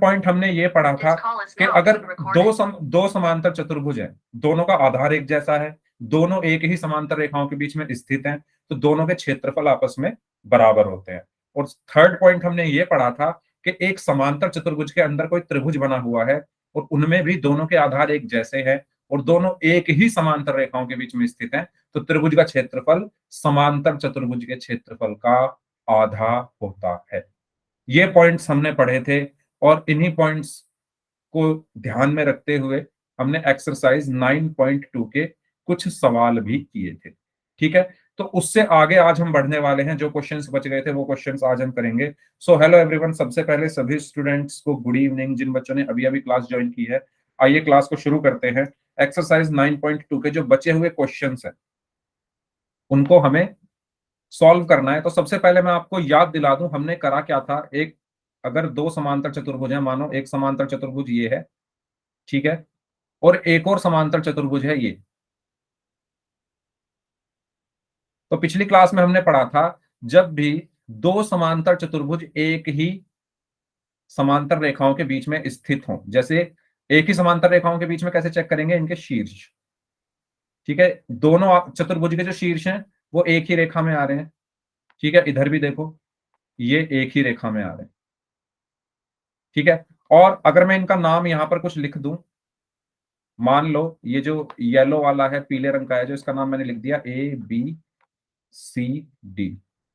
Point हमने ये पढ़ा था कि अगर दो समांतर चतुर्भुज हैं, दोनों का आधार एक जैसा है, दोनों एक ही समांतर रेखाओं के बीच में स्थित हैं, तो दोनों के क्षेत्रफल आपस में बराबर होते हैं। और थर्ड पॉइंट हमने ये पढ़ा था कि एक समांतर चतुर्भुज के अंदर कोई त्रिभुज बना हुआ है और उनमें भी दोनों के आधार एक जैसे हैं और दोनों एक ही समांतर रेखाओं के बीच में स्थित हैं, तो त्रिभुज का क्षेत्रफल समांतर चतुर्भुज के क्षेत्रफल का आधा होता है। ये पॉइंट्स हमने पढ़े थे और इन्हीं पॉइंट्स को ध्यान में रखते हुए हमने एक्सरसाइज 9.2 के कुछ सवाल भी किए थे। ठीक है, तो उससे आगे आज हम बढ़ने वाले हैं। जो क्वेश्चंस बच गए थे वो क्वेश्चंस आज हम करेंगे। सो हेलो एवरीवन, सबसे पहले सभी स्टूडेंट्स को गुड इवनिंग। जिन बच्चों ने अभी अभी क्लास ज्वाइन की है, आइए क्लास को शुरू करते हैं। एक्सरसाइज 9.2 के जो बचे हुए क्वेश्चंस हैं उनको हमें सॉल्व करना है। तो सबसे पहले मैं आपको याद दिला दूं हमने करा क्या था। एक अगर दो समांतर चतुर्भुज है, मानो एक समांतर चतुर्भुज ये है, ठीक है, और एक और समांतर चतुर्भुज है ये। तो पिछली क्लास में हमने पढ़ा था जब भी दो समांतर चतुर्भुज एक ही समांतर रेखाओं के बीच में स्थित हों, जैसे एक ही समांतर रेखाओं के बीच में कैसे चेक करेंगे, इनके शीर्ष। ठीक है, दोनों चतुर्भुज के जो शीर्ष हैं वो एक ही रेखा में आ रहे हैं। ठीक है, इधर भी देखो ये एक ही रेखा में आ रहे हैं। ठीक है, और अगर मैं इनका नाम यहां पर कुछ लिख दूं, मान लो ये जो येलो वाला है, पीले रंग का है, जो इसका नाम मैंने लिख दिया ABCD,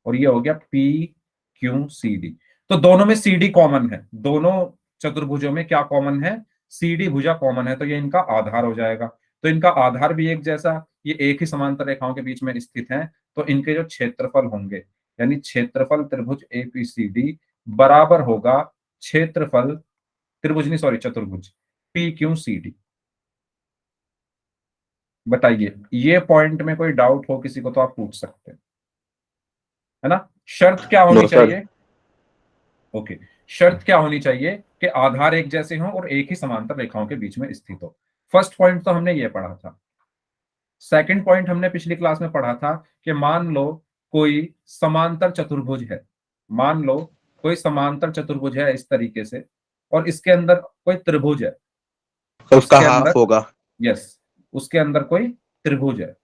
और ये हो गया PQCD। तो दोनों में CD कॉमन है, दोनों चतुर्भुजों में क्या कॉमन है, CD भुजा कॉमन है, तो ये इनका आधार हो जाएगा। तो इनका आधार भी एक जैसा, ये एक ही समांतर रेखाओं के बीच में स्थित हैं, तो इनके जो क्षेत्रफल होंगे, यानी क्षेत्रफल त्रिभुज ABCD बराबर होगा क्षेत्रफल त्रिभुज नहीं सॉरी चतुर्भुज PQCD। बताइए, ये पॉइंट में कोई डाउट हो किसी को तो आप पूछ सकते हैं, है ना। शर्त क्या होनी चाहिए, ओके, शर्त क्या होनी चाहिए कि आधार एक जैसे हों और एक ही समांतर रेखाओं के बीच में स्थित हो। फर्स्ट पॉइंट तो हमने ये पढ़ा था। सेकंड पॉइंट हमने पिछली क्लास में पढ़ा था कि मान लो कोई समांतर चतुर्भुज है, मान लो कोई समांतर चतुर्भुज है इस तरीके से, और इसके अंदर कोई त्रिभुज है, तो उसका उसके हाफ अंदर, होगा। यस, उसके अंदर कोई त्रिभुज है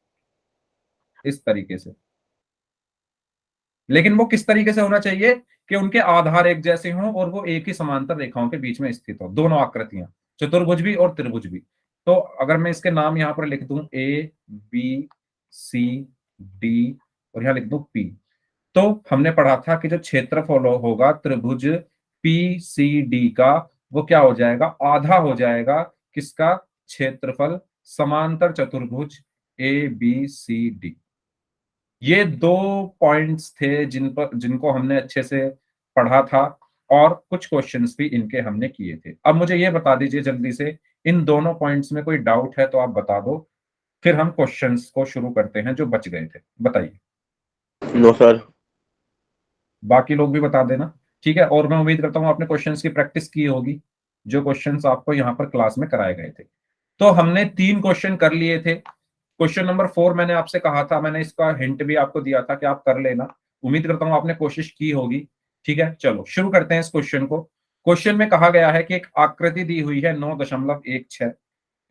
इस तरीके से। लेकिन वो किस तरीके से होना चाहिए कि उनके आधार एक जैसे हों और वो एक ही समांतर रेखाओं के बीच में स्थित हो, दोनों आकृतियां, चतुर्भुज भी और त्रिभुज भी। तो अगर मैं इसके नाम यहां पर लिख दूं ABCD और यहां लिख दूं P, तो हमने पढ़ा था कि जो क्षेत्रफल होगा त्रिभुज PCD का, वो क्या हो जाएगा, आधा हो जाएगा किसका, क्षेत्रफल समांतर चतुर्भुज ABCD। ये दो पॉइंट्स थे जिनको हमने अच्छे से पढ़ा था और कुछ क्वेश्चंस भी इनके हमने किए थे। अब मुझे ये बता दीजिए जल्दी से, इन दोनों पॉइंट्स में कोई डाउट है तो आप बता दो, फिर हम क्वेश्चंस को शुरू करते हैं जो बच गए थे। बताइए। No sir. बाकी लोग भी बता देना, ठीक है। और मैं उम्मीद करता हूं आपने क्वेश्चंस की प्रैक्टिस की होगी, जो क्वेश्चंस आपको यहाँ पर क्लास में कराए गए थे। तो हमने 3 क्वेश्चन कर लिए थे। क्वेश्चन नंबर 4 मैंने आपसे कहा था, मैंने इसका हिंट भी आपको दिया था कि आप कर लेना। उम्मीद करता हूं आपने कोशिश की होगी। ठीक है, चलो शुरू करते हैं इस क्वेश्चन को। क्वेश्चन में कहा गया है कि एक आकृति दी हुई है 9.16,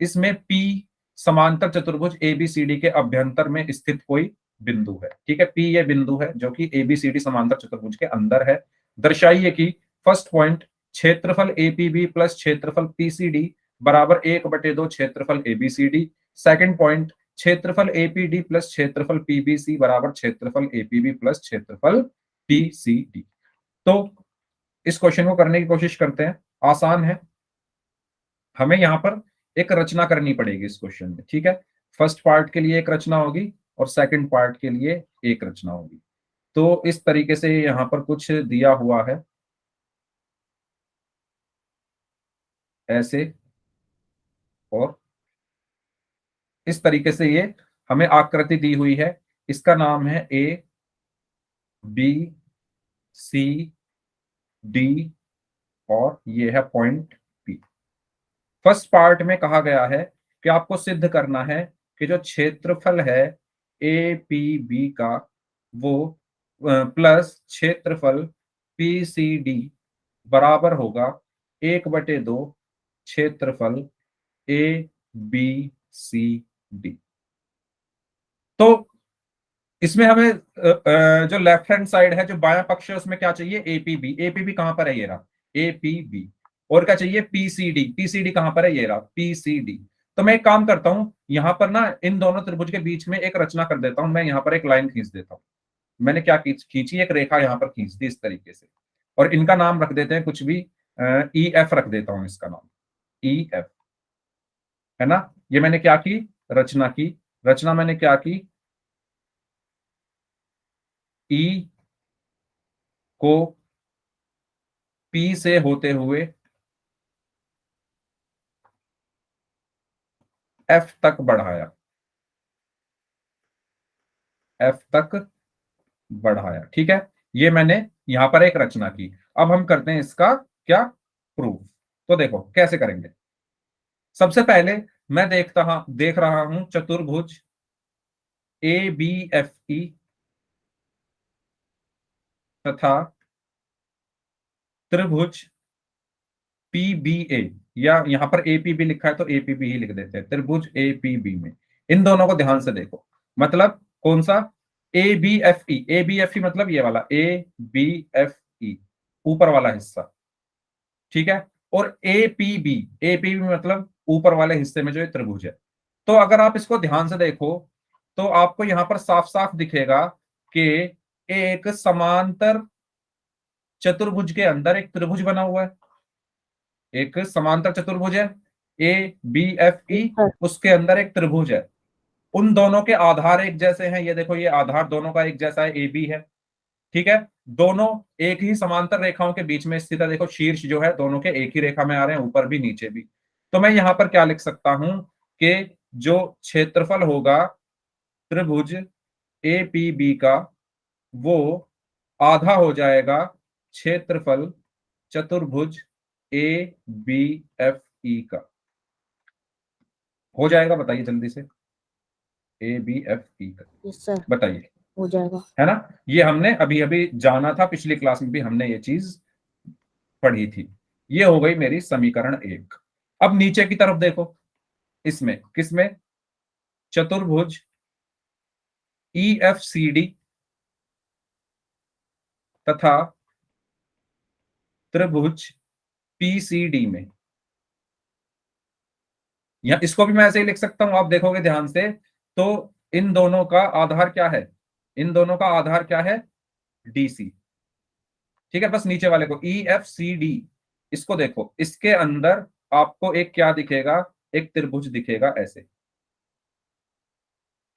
इसमें P समांतर चतुर्भुज ABCD के अभ्यंतर में स्थित कोई बिंदु है। ठीक है, P ये बिंदु है जो कि ABCD समांतर चतुर्भुज के अंदर है। दर्शाइए कि फर्स्ट पॉइंट, क्षेत्रफल APB प्लस क्षेत्रफल PCD बराबर 1/2 क्षेत्रफल ABCD। सेकंड पॉइंट, क्षेत्रफल APD प्लस क्षेत्रफल PBC बराबर क्षेत्रफल APB प्लस क्षेत्रफल PCD। तो इस क्वेश्चन को करने की कोशिश करते हैं। आसान है, हमें यहां पर एक रचना करनी पड़ेगी इस क्वेश्चन में। ठीक है, फर्स्ट पार्ट के लिए एक रचना होगी और सेकंड पार्ट के लिए एक रचना होगी। तो इस तरीके से यहां पर कुछ दिया हुआ है ऐसे, और इस तरीके से ये हमें आकृति दी हुई है। इसका नाम है ABCD और ये है पॉइंट P। फर्स्ट पार्ट में कहा गया है कि आपको सिद्ध करना है कि जो क्षेत्रफल है APB का, वो प्लस क्षेत्रफल PCD बराबर होगा 1/2 क्षेत्रफल ए बी सी डी। तो इसमें हमें जो लेफ्ट हैंड साइड है, जो बायां पक्ष है, उसमें क्या चाहिए? एपीबी। एपीबी कहां पर है? ये रहा एपीबी। और क्या चाहिए? पीसीडी। पीसीडी कहां पर है? ये रहा पीसीडी। तो मैं एक काम करता हूं, यहां पर ना इन दोनों त्रिभुज के बीच में एक रचना कर देता हूं। मैं यहां पर एक लाइन खींच देता हूं। मैंने क्या खींची? एक रेखा यहां पर खींच दी इस तरीके से। और इनका नाम रख देते हैं कुछ भी, ई एफ रख देता हूं इसका नाम, ई एफ, है ना। ये मैंने क्या की? रचना की। रचना मैंने क्या की? ई को पी से होते हुए एफ तक बढ़ाया, एफ तक बढ़ाया, ठीक है। ये मैंने यहां पर एक रचना की। अब हम करते हैं इसका क्या? प्रूफ। तो देखो कैसे करेंगे। सबसे पहले मैं देख रहा हूं चतुर्भुज ए बी एफ ई तथा त्रिभुज पीबीए, या यहां पर एपीबी लिखा है तो एपीबी ही लिख देते हैं। त्रिभुज एपीबी में इन दोनों को ध्यान से देखो। मतलब कौन सा? A B F E. A B F E मतलब ये वाला ए बी एफ ई, ऊपर वाला हिस्सा, ठीक है। और एपीबी, एपीबी मतलब ऊपर वाले हिस्से में जो ये त्रिभुज है। तो अगर आप इसको ध्यान से देखो तो आपको यहां पर साफ साफ दिखेगा कि एक समांतर चतुर्भुज के अंदर एक त्रिभुज बना हुआ है। एक समांतर चतुर्भुज है ए बी एफ ई, उसके अंदर एक त्रिभुज है। उन दोनों के आधार एक जैसे हैं। ये देखो, ये आधार दोनों का एक जैसा है, ए बी है, ठीक है। दोनों एक ही समांतर रेखाओं के बीच में स्थित है। देखो शीर्ष जो है दोनों के एक ही रेखा में आ रहे हैं, ऊपर भी नीचे भी। तो मैं यहां पर क्या लिख सकता हूं कि जो क्षेत्रफल होगा त्रिभुज ए पी बी का, वो आधा हो जाएगा क्षेत्रफल चतुर्भुज ए बी एफ ई का। हो जाएगा? बताइए जल्दी से। ए बी एफ ई का यस सर, बताइए। हो जाएगा। है ना। ये हमने अभी अभी जाना था, पिछली क्लास में भी हमने ये चीज पढ़ी थी। ये हो गई मेरी समीकरण 1। अब नीचे की तरफ देखो, इसमें किसमें? चतुर्भुज ई एफ सी डी तथा त्रिभुज पीसीडी में, या इसको भी मैं ऐसे ही लिख सकता हूं। आप देखोगे ध्यान से तो इन दोनों का आधार क्या है? इन दोनों का आधार क्या है? डीसी, ठीक है। बस नीचे वाले को ई एफ सी डी, इसको देखो, इसके अंदर आपको एक क्या दिखेगा? एक त्रिभुज दिखेगा ऐसे।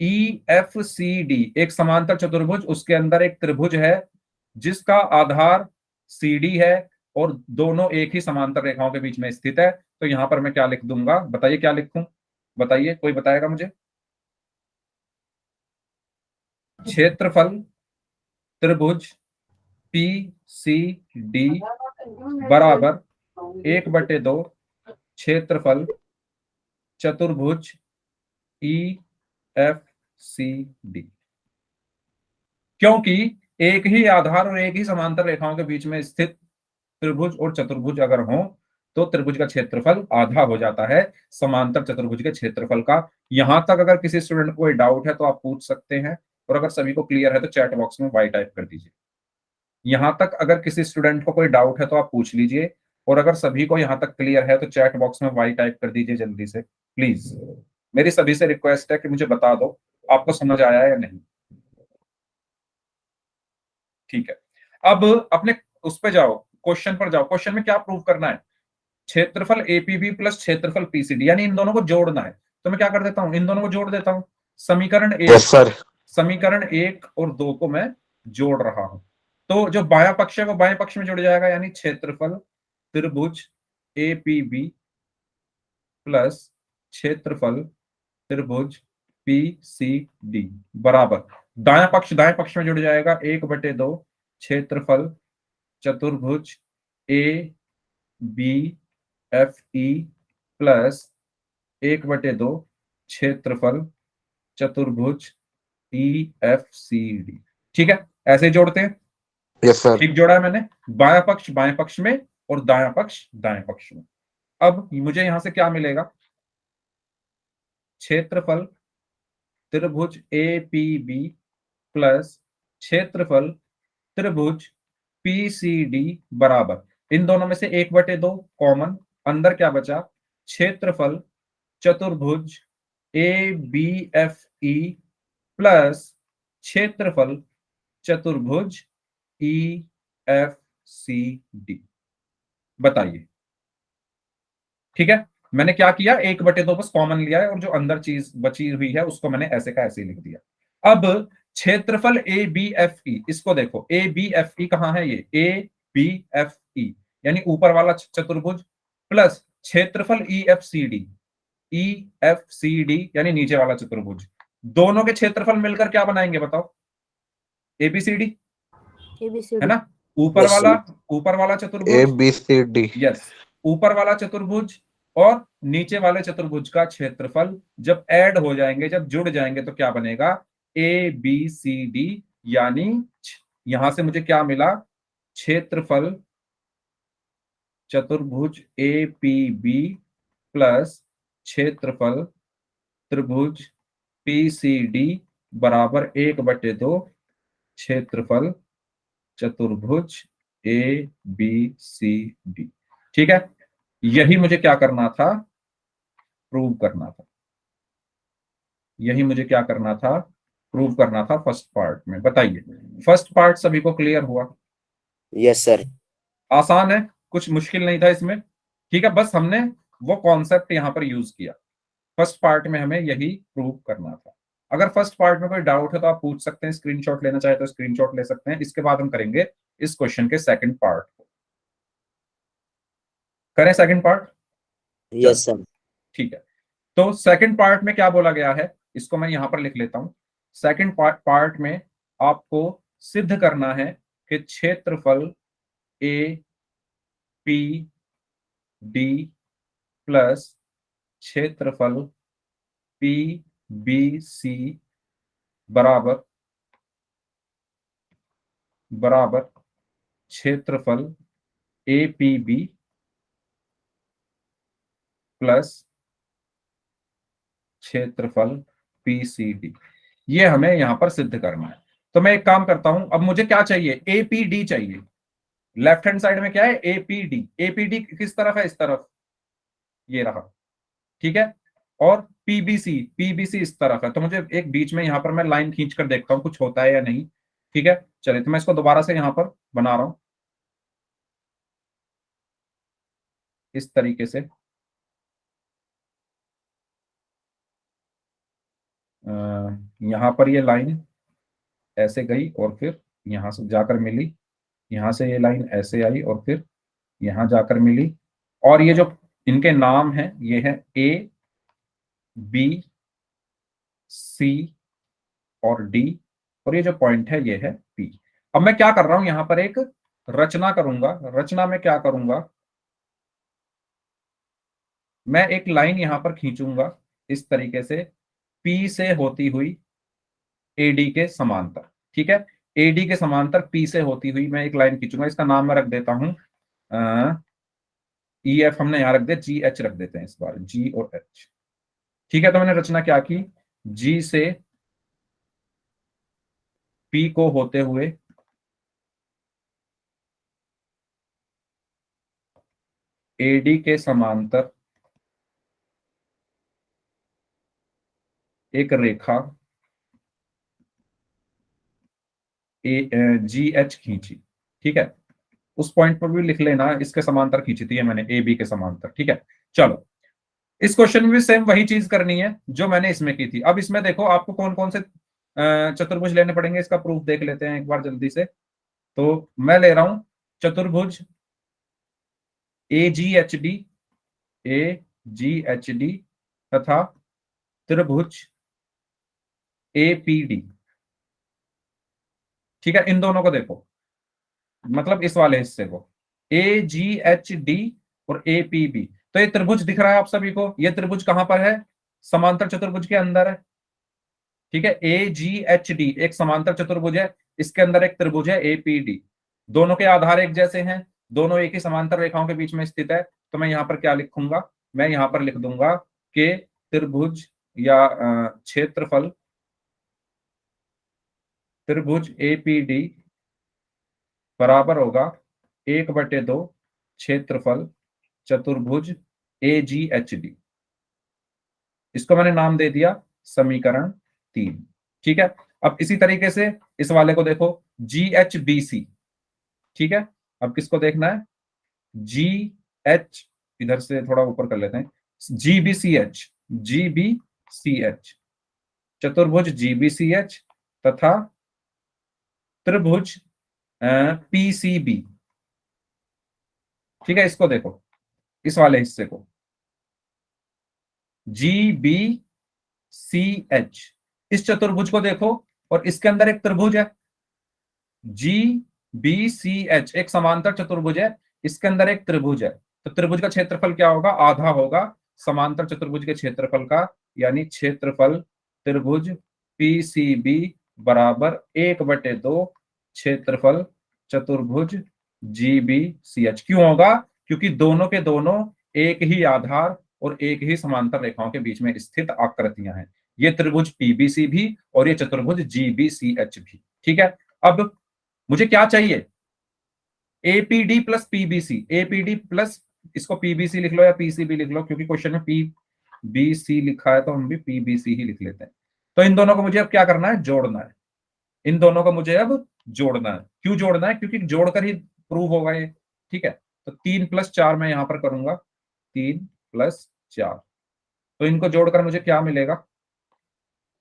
ई एफ सी डी एक समांतर चतुर्भुज, उसके अंदर एक त्रिभुज है जिसका आधार सी डी है, और दोनों एक ही समांतर रेखाओं के बीच में स्थित है। तो यहां पर मैं क्या लिख दूंगा? बताइए क्या लिखूं? बताइए, कोई बताएगा मुझे? क्षेत्रफल त्रिभुज पी सी डी बराबर 1/2 क्षेत्रफल चतुर्भुज ई एफ सी डी। क्योंकि एक ही आधार और एक ही समांतर रेखाओं के बीच में स्थित त्रिभुज और चतुर्भुज अगर हो तो त्रिभुज का क्षेत्रफल आधा हो जाता है समांतर चतुर्भुज के क्षेत्रफल का। यहां तक अगर किसी स्टूडेंट को कोई डाउट है तो आप पूछ सकते हैं, और अगर सभी को क्लियर है तो चैट बॉक्स में वाई टाइप कर दीजिए। यहां तक अगर किसी स्टूडेंट को कोई डाउट है तो आप पूछ लीजिए, और अगर सभी को यहां तक क्लियर है तो चैट बॉक्स में वाई टाइप कर दीजिए जल्दी से प्लीज। मेरी सभी से रिक्वेस्ट है कि मुझे बता दो आपको समझ आया है या नहीं। ठीक है, अब अपने उस पे जाओ, क्वेश्चन पर जाओ। क्वेश्चन में क्या प्रूव करना है? क्षेत्रफल एपीबी प्लस क्षेत्रफल पीसीडी, यानी इन दोनों को जोड़ना है। तो मैं क्या कर देता हूं? इन दोनों को जोड़ देता हूं। समीकरण एक, यस सर। समीकरण 1 और 2 को मैं जोड़ रहा हूं। तो जो बायां पक्ष है वो बाएं पक्ष में जुड़ जाएगा, यानी क्षेत्रफल त्रिभुज एपीबी प्लस क्षेत्रफल त्रिभुज पीसीडी बराबर दायां पक्ष में जुड़ जाएगा 1/2 क्षेत्रफल चतुर्भुज A B F E plus 1/2 क्षेत्रफल चतुर्भुज ई एफ सी डी। ठीक है, ऐसे जोड़ते हैं। Yes sir. ठीक जोड़ा है मैंने। बाएं पक्ष में और दायां पक्ष में। अब मुझे यहां से क्या मिलेगा, क्षेत्रफल त्रिभुज ए पी बी प्लस क्षेत्रफल त्रिभुज पी सी डी बराबर, इन दोनों में से 1/2 कॉमन, अंदर क्या बचा, क्षेत्रफल चतुर्भुज A B F E plus क्षेत्रफल चतुर्भुज ई एफ सी डी। बताइए, ठीक है, मैंने क्या किया, 1/2 बस कॉमन लिया है और जो अंदर चीज बची हुई है उसको मैंने ऐसे का ऐसे ही लिख दिया। अब क्षेत्रफल ए बी एफ ई, इसको देखो, ए बी एफ ई कहां है, ये ए बी एफ ई यानी ऊपर वाला चतुर्भुज प्लस क्षेत्रफल E F C D, E F C D यानी नीचे वाला चतुर्भुज, दोनों के क्षेत्रफल मिलकर क्या बनाएंगे बताओ, एबीसीडी, है ना। ऊपर वाला चतुर्भुज ABCD। यस, ऊपर वाला चतुर्भुज और नीचे वाले चतुर्भुज का क्षेत्रफल जब ऐड हो जाएंगे, जब जुड़ जाएंगे तो क्या बनेगा, ए बी सी डी, यानी यहां से मुझे क्या मिला, क्षेत्रफल चतुर्भुज ए पी बी प्लस क्षेत्रफल त्रिभुज पी सी डी बराबर 1/2 क्षेत्रफल चतुर्भुज ए बी सी डी। ठीक है, यही मुझे क्या करना था, प्रूव करना था, यही मुझे क्या करना था, प्रूव करना था फर्स्ट पार्ट में। बताइए, फर्स्ट पार्ट सभी को क्लियर हुआ? Yes sir. आसान है, कुछ मुश्किल नहीं था इसमें। ठीक है, बस हमने वो कॉन्सेप्ट यहां पर यूज किया, फर्स्ट पार्ट में हमें यही प्रूव करना था। अगर फर्स्ट पार्ट में कोई डाउट है तो आप पूछ सकते हैं, स्क्रीनशॉट लेना चाहे तो स्क्रीनशॉट ले सकते हैं। इसके बाद हम करेंगे इस क्वेश्चन के सेकंड पार्ट को। करें सेकंड पार्ट? Yes sir. ठीक है, तो सेकंड पार्ट में क्या बोला गया है, इसको मैं यहां पर लिख लेता हूं। सेकंड पार्ट में आपको सिद्ध करना है कि क्षेत्रफल ए पी डी प्लस क्षेत्रफल पी बी सी बराबर क्षेत्रफल ए पी बी प्लस क्षेत्रफल पी सी डी, ये हमें यहां पर सिद्ध करना है। तो मैं एक काम करता हूं, अब मुझे क्या चाहिए, एपीडी चाहिए। लेफ्ट हैंड साइड में क्या है, एपीडी, एपीडी किस तरफ है, इस तरफ, ये रहा, ठीक है। और पीबीसी, पीबीसी इस तरफ है, तो मुझे एक बीच में यहां पर मैं लाइन खींच कर देखता हूं कुछ होता है या नहीं। ठीक है, चलिए, तो मैं इसको दोबारा से यहां पर बना रहा हूं इस तरीके से। यहां पर ये लाइन ऐसे गई और फिर यहां से जाकर मिली, यहां से ये लाइन ऐसे आई और फिर यहां जाकर मिली, और ये जो इनके नाम हैं ये है ए बी सी और डी, और ये जो पॉइंट है ये है पी। अब मैं क्या कर रहा हूं, यहां पर एक रचना करूंगा। रचना में क्या करूंगा, मैं एक लाइन यहां पर खींचूंगा इस तरीके से, पी से होती हुई एडी के समांतर। ठीक है, एडी के समांतर पी से होती हुई मैं एक लाइन खींचूंगा, इसका नाम मैं रख देता हूं ई एफ, हमने यहां रख दिया, जी एच रख देते हैं इस बार, जी और एच। ठीक है, तो मैंने रचना क्या की, जी से पी को होते हुए एडी के समांतर एक रेखा जी एच खींची। ठीक है, उस पॉइंट पर भी लिख लेना, इसके समांतर खींची थी मैंने, ए बी के समांतर। ठीक है, चलो, इस क्वेश्चन में भी सेम वही चीज करनी है जो मैंने इसमें की थी। अब इसमें देखो आपको कौन कौन से चतुर्भुज लेने पड़ेंगे, इसका प्रूफ देख लेते हैं एक बार जल्दी से। तो मैं ले रहा हूं चतुर्भुज ए जी एच डी, ए जी एच डी तथा त्रिभुज ए पी डी। ठीक है, इन दोनों को देखो, मतलब इस वाले हिस्से को, ए जी एच डी और ए पी बी। तो ये त्रिभुज दिख रहा है आप सभी को, ये त्रिभुज कहां पर है, समांतर चतुर्भुज के अंदर है। ठीक है, ए जी एच डी एक समांतर चतुर्भुज है, इसके अंदर एक त्रिभुज है ए पी डी, दोनों के आधार एक जैसे हैं, दोनों एक ही समांतर रेखाओं के बीच में स्थित है, तो मैं यहाँ पर क्या लिखूंगा, मैं यहाँ पर लिख दूंगा कि त्रिभुज या क्षेत्रफल, त्रिभुज एपीडी बराबर होगा 1/2 क्षेत्रफल चतुर्भुज एजीएचडी। इसको मैंने नाम दे दिया समीकरण 3। ठीक है, अब इसी तरीके से इस वाले को देखो, जीएचबीसी। ठीक है, अब किसको देखना है, जी एच, इधर से थोड़ा ऊपर कर लेते हैं, जीबीसीएच, जीबीसीएच, चतुर्भुज जीबीसीएच तथा त्रिभुज पीसीबी। ठीक है, इसको देखो, इस वाले हिस्से को, जीबीसीएच, इस चतुर्भुज को देखो, और इसके अंदर एक त्रिभुज है जीबीसीएच, एक समांतर चतुर्भुज है, इसके अंदर एक त्रिभुज है, तो त्रिभुज का क्षेत्रफल क्या होगा, आधा होगा समांतर चतुर्भुज के क्षेत्रफल का, यानी क्षेत्रफल त्रिभुज पीसीबी बराबर 1/2 क्षेत्रफल चतुर्भुज जीबीसीएच। क्यों होगा, क्योंकि दोनों के दोनों एक ही आधार और एक ही समांतर रेखाओं के बीच में स्थित आकृतियां हैं, ये त्रिभुज पीबीसी भी और ये चतुर्भुज जीबीसीएच भी। ठीक है, अब मुझे क्या चाहिए, APD plus PBC, APD plus, इसको पीबीसी लिख लो या पीसीबी लिख लो, क्योंकि क्वेश्चन में पीबीसी लिखा है तो हम भी पीबीसी ही लिख लेते हैं। तो इन दोनों को मुझे अब क्या करना है, जोड़ना है, इन दोनों को मुझे अब जोड़ना है। क्यों जोड़ना है, क्योंकि जोड़कर ही प्रूव होगा ये। ठीक है, तो 3+4 मैं यहां पर करूंगा, 3+4, तो इनको जोड़कर मुझे क्या मिलेगा,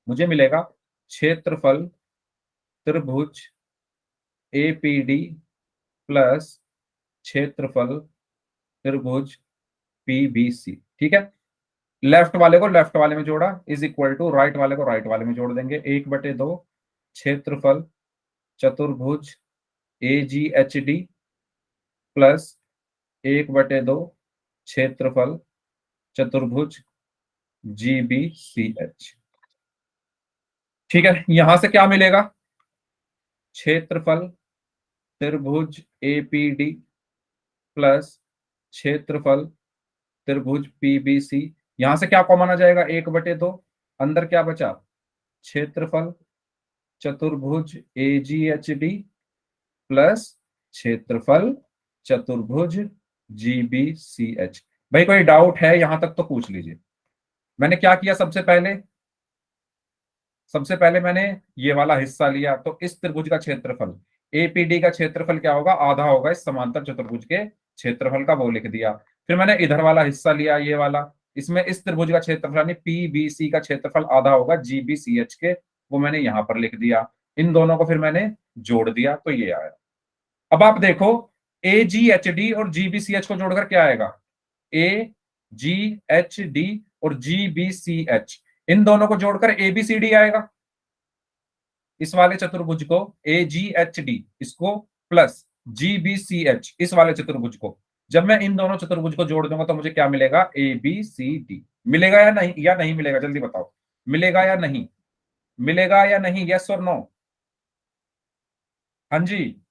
मुझे मिलेगा क्षेत्रफल त्रिभुज एपीडी प्लस क्षेत्रफल त्रिभुज पीबीसी। ठीक है, लेफ्ट वाले को लेफ्ट वाले में जोड़ा, इज इक्वल टू राइट वाले को राइट वाले में जोड़ देंगे, 1/2 क्षेत्रफल चतुर्भुज एजीएचडी प्लस 1/2 क्षेत्रफल चतुर्भुज जीबीसीएच। ठीक है, यहां से क्या मिलेगा, क्षेत्रफल त्रिभुज एपीडी प्लस क्षेत्रफल त्रिभुज पीबीसी, यहां से क्या कॉमन आ जाएगा, 1/2, अंदर क्या बचा, क्षेत्रफल चतुर्भुज एजीएचडी प्लस क्षेत्रफल चतुर्भुज जीबीसीएच। भाई कोई डाउट है यहां तक तो पूछ लीजिए। मैंने क्या किया, सबसे पहले मैंने ये वाला हिस्सा लिया, तो इस त्रिभुज का क्षेत्रफल एपीडी का क्षेत्रफल क्या होगा, आधा होगा इस समांतर चतुर्भुज के क्षेत्रफल का, वो लिख दिया। फिर मैंने इधर वाला हिस्सा लिया, ये वाला, इसमें इस त्रिभुज का क्षेत्रफल यानी पीबीसी का क्षेत्रफल आधा होगा जीबीसीएच के, वो मैंने यहां पर लिख दिया। इन दोनों को फिर मैंने जोड़ दिया तो ये आया। अब आप देखो, ए जी एच डी और जीबीसीएच को जोड़कर क्या आएगा, ए जी एच डी और जीबीसीएच, इन दोनों को जोड़कर एबीसीडी आएगा। इस वाले चतुर्भुज को ए जी एच डी, इसको प्लस जीबीसीएच, इस वाले चतुर्भुज को, जब मैं इन दोनों चतुर्भुज को जोड़ दूंगा तो मुझे क्या मिलेगा, ए बी सी डी। मिलेगा या नहीं मिलेगा, जल्दी बताओ, मिलेगा या नहीं, मिलेगा या नहीं, यस और नो, हाँ जी,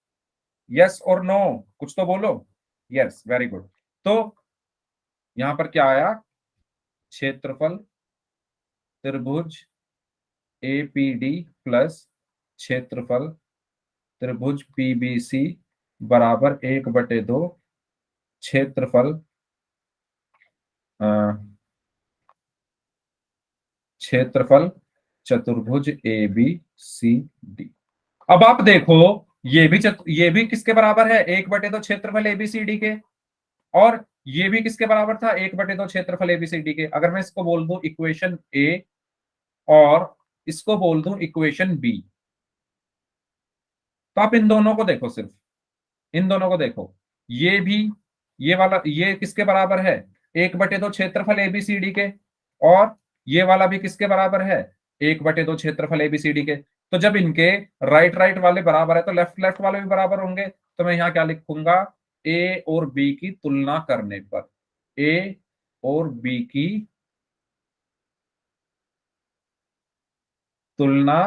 यस और नो, कुछ तो बोलो, यस, वेरी गुड। तो यहां पर क्या आया, क्षेत्रफल त्रिभुज एपीडी प्लस क्षेत्रफल त्रिभुज पीबीसी बराबर 1/2 क्षेत्रफल क्षेत्रफल चतुर्भुज ए बी सी डी। अब आप देखो, ये भी किसके बराबर है, 1/2 क्षेत्रफल एबीसीडी के, और ये भी किसके बराबर था, 1/2 क्षेत्रफल एबीसीडी के। अगर मैं इसको बोल दूं इक्वेशन ए और इसको बोल दूं इक्वेशन बी, तो आप इन दोनों को देखो, सिर्फ इन दोनों को देखो, ये भी, ये वाला, ये किसके बराबर है, 1/2 क्षेत्रफल एबीसीडी के, और ये वाला भी किसके बराबर है, 1/2 क्षेत्रफल एबीसीडी के। तो जब इनके राइट राइट वाले बराबर है तो लेफ्ट लेफ्ट वाले भी बराबर होंगे, तो मैं यहां क्या लिखूंगा, ए और बी की तुलना करने पर, ए और बी की तुलना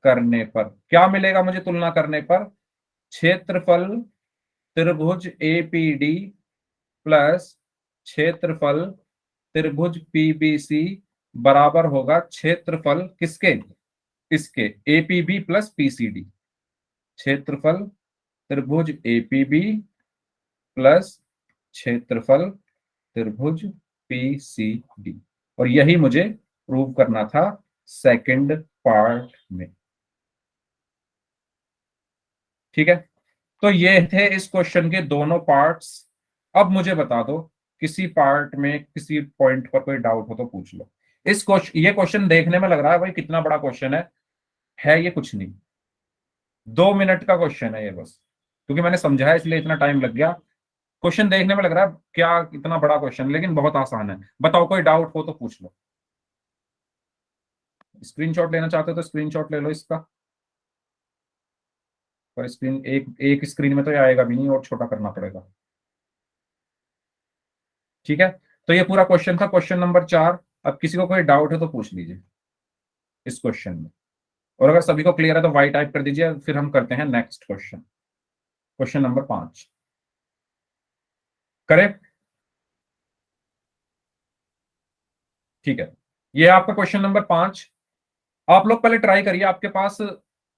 करने पर क्या मिलेगा मुझे, तुलना करने पर क्षेत्रफल त्रिभुज एपीडी प्लस क्षेत्रफल त्रिभुज पीबीसी बराबर होगा क्षेत्रफल किसके, इसके एपीबी प्लस पीसीडी। क्षेत्रफल त्रिभुज एपीबी प्लस क्षेत्रफल त्रिभुज पीसीडी। और यही मुझे प्रूव करना था सेकंड पार्ट में। ठीक है, तो ये थे इस क्वेश्चन के दोनों पार्ट्स। अब मुझे बता दो किसी पार्ट में किसी पॉइंट पर कोई डाउट हो तो पूछ लो। इस क्वेश्चन, ये क्वेश्चन देखने में लग रहा है भाई कितना बड़ा क्वेश्चन है ये कुछ नहीं, 2 मिनट का क्वेश्चन है ये बस, क्योंकि मैंने समझाया इसलिए इतना टाइम लग गया। क्वेश्चन देखने में लग रहा है क्या इतना बड़ा क्वेश्चन, लेकिन बहुत आसान है। बताओ कोई डाउट हो तो पूछ लो। स्क्रीनशॉट लेना चाहते हो तो स्क्रीनशॉट ले लो इसका, पर स्क्रीन एक एक स्क्रीन में तो ये आएगा भी नहीं और छोटा करना पड़ेगा। ठीक है, तो ये पूरा क्वेश्चन था, क्वेश्चन नंबर 4। अब किसी को कोई डाउट है तो पूछ लीजिए इस क्वेश्चन में, और अगर सभी को क्लियर है तो वाई टाइप कर दीजिए। फिर हम करते हैं next question, question number 5। Correct, ठीक है, ये आपका क्वेश्चन नंबर 5। आप लोग पहले ट्राई करिए, आपके पास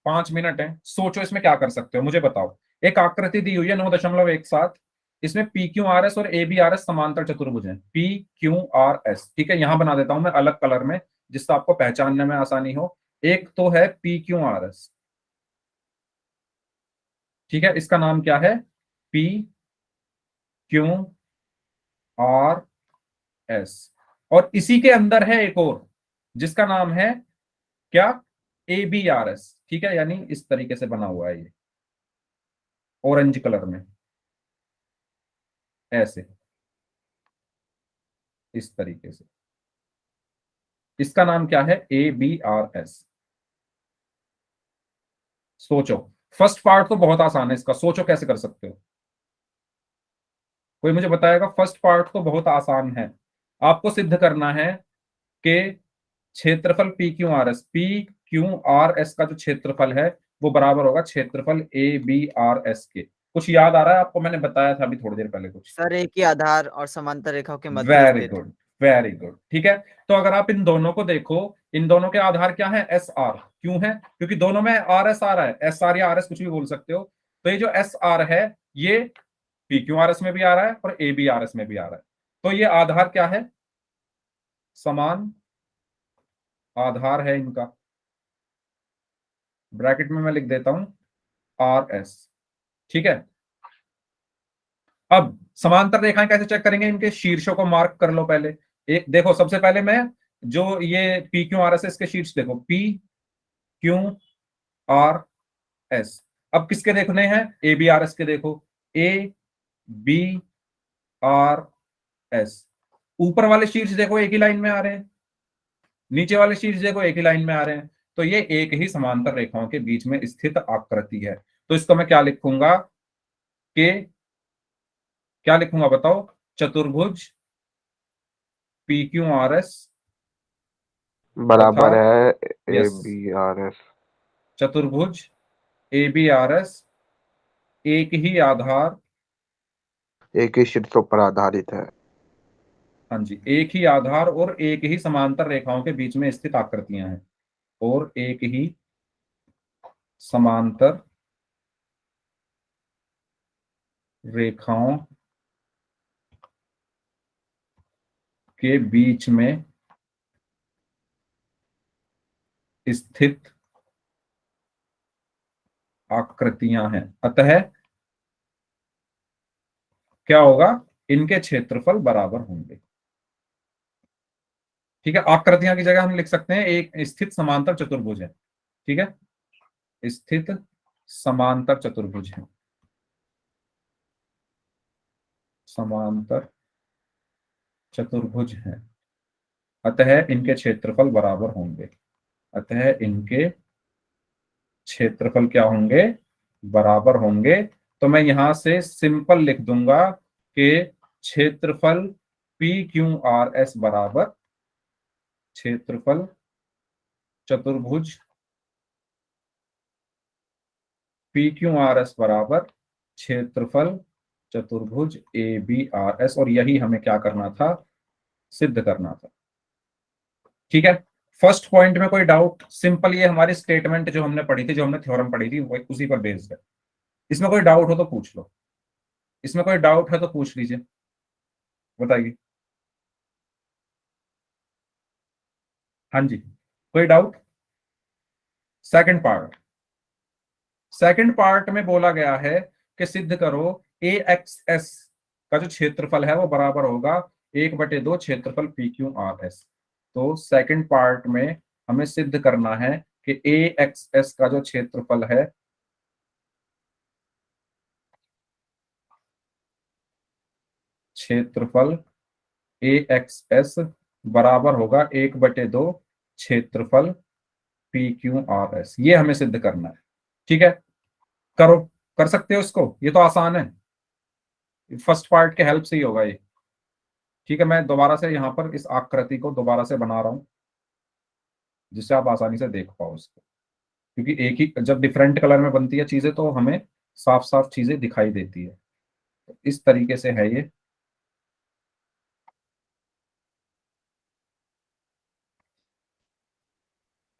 5 मिनट है, सोचो इसमें क्या कर सकते हो, मुझे बताओ। एक आकृति दी हुई है 9.17, इसमें पी क्यू आर एस और ए बी आर एस समांतर चतुर्भुज है। पी क्यू आर एस, ठीक है, यहां बना देता हूं मैं अलग कलर में जिससे आपको पहचानने में आसानी हो। एक तो है पी क्यू आर एस, ठीक है, इसका नाम क्या है, पी क्यू आर एस। और इसी के अंदर है एक और जिसका नाम है क्या, ए बी आर एस, ठीक है, यानी इस तरीके से बना हुआ है ये ऑरेंज कलर में, ऐसे इस तरीके से। इसका नाम क्या है, ए बी आर एस। सोचो, फर्स्ट पार्ट तो बहुत आसान है इसका, सोचो कैसे कर सकते हो, कोई मुझे बताएगा। फर्स्ट पार्ट तो बहुत आसान है, आपको सिद्ध करना है कि क्षेत्रफल पी क्यू आर एस का जो क्षेत्रफल है वो बराबर होगा क्षेत्रफल ए बी आर एस के। कुछ याद आ रहा है आपको, मैंने बताया था अभी थोड़ी देर पहले कुछ। सर एक ही आधार और समांतर रेखाओं के मध्य वेरी स्थित। गुड, वेरी गुड, ठीक है। तो अगर आप इन दोनों को देखो, इन दोनों के आधार क्या है, एस आर। क्यों है, क्योंकि दोनों में आर एस आ रहा है, एस आर या आर एस कुछ भी बोल सकते हो। तो ये जो एस आर है ये पी क्यू आर एस में भी आ रहा है और ए बी आर एस में भी आ रहा है। तो ये आधार क्या है, समान आधार है इनका। ब्रैकेट में मैं लिख देता हूं आर एस, ठीक है। अब समांतर रेखाएं कैसे चेक करेंगे, इनके शीर्षों को मार्क कर लो पहले। एक देखो, सबसे पहले मैं जो ये पी क्यू आर एस इसके शीर्ष देखो, पी क्यू आर एस। अब किसके देखने हैं, ए बी आर एस के देखो, ए बी आर एस। ऊपर वाले शीर्ष देखो एक ही लाइन में आ रहे हैं, नीचे वाले शीर्ष देखो एक ही लाइन में आ रहे हैं। तो ये एक ही समांतर रेखाओं के बीच में स्थित आकृति है। तो इसको मैं क्या लिखूंगा, कि क्या लिखूंगा बताओ, चतुर्भुज पी क्यू आर एस तथा बराबर है ए यस बी आर एस। चतुर्भुज ए बी आर एस एक ही आधार, एक ही शीर्षों पर आधारित है। हाँ जी, एक ही आधार और एक ही समांतर रेखाओं के बीच में स्थित आकृतियां हैं, और एक ही समांतर रेखाओं के बीच में स्थित आकृतियां हैं। अतः क्या होगा, इनके क्षेत्रफल बराबर होंगे। ठीक है, आकृतियां की जगह हम लिख सकते हैं एक स्थित समांतर चतुर्भुज है। ठीक है, स्थित समांतर चतुर्भुज है, समांतर चतुर्भुज है। अतः इनके क्षेत्रफल बराबर होंगे, अतः इनके क्षेत्रफल क्या होंगे, बराबर होंगे। तो मैं यहां से सिंपल लिख दूंगा कि क्षेत्रफल पी क्यू आर एस बराबर क्षेत्रफल चतुर्भुज पी क्यू आर एस बराबर क्षेत्रफल चतुर्भुज ABRS, और यही हमें क्या करना था, सिद्ध करना था। ठीक है, फर्स्ट पॉइंट में कोई डाउट? सिंपल, ये हमारी स्टेटमेंट जो हमने पढ़ी थी, जो हमने थ्योरम पढ़ी थी, वो उसी पर बेस्ड है। इसमें कोई डाउट हो तो पूछ लो, इसमें कोई डाउट है तो पूछ लीजिए, बताइए। हाँ जी, कोई डाउट? सेकंड पार्ट में बोला गया है कि सिद्ध करो AXS का जो क्षेत्रफल है वो बराबर होगा 1/2 क्षेत्रफल PQRS। तो सेकंड पार्ट में हमें सिद्ध करना है कि AXS का जो क्षेत्रफल है AXS बराबर होगा 1/2 क्षेत्रफल PQRS। ये हमें सिद्ध करना है। ठीक है, करो, कर सकते हो इसको, ये तो आसान है, फर्स्ट पार्ट के हेल्प से ही होगा ये। ठीक है, मैं दोबारा से यहाँ पर इस आकृति को दोबारा से बना रहा हूं जिससे आप आसानी से देख पाओ इसको, क्योंकि एक ही जब डिफरेंट कलर में बनती है चीजें तो हमें साफ साफ चीजें दिखाई देती है। तो इस तरीके से है ये।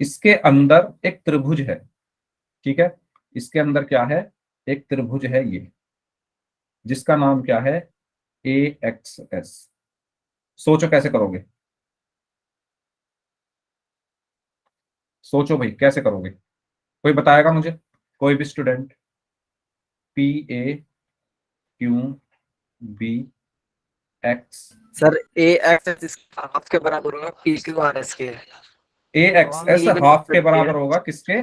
इसके अंदर एक त्रिभुज है। ठीक है, इसके अंदर क्या है, एक त्रिभुज है ये, जिसका नाम क्या है, AXS। सोचो कैसे करोगे, सोचो भाई कैसे करोगे, कोई बताएगा मुझे, कोई भी student? PAQBX। Sir AXS half के बराबर होगा PQRS के। AXS हाफ के बराबर होगा किसके,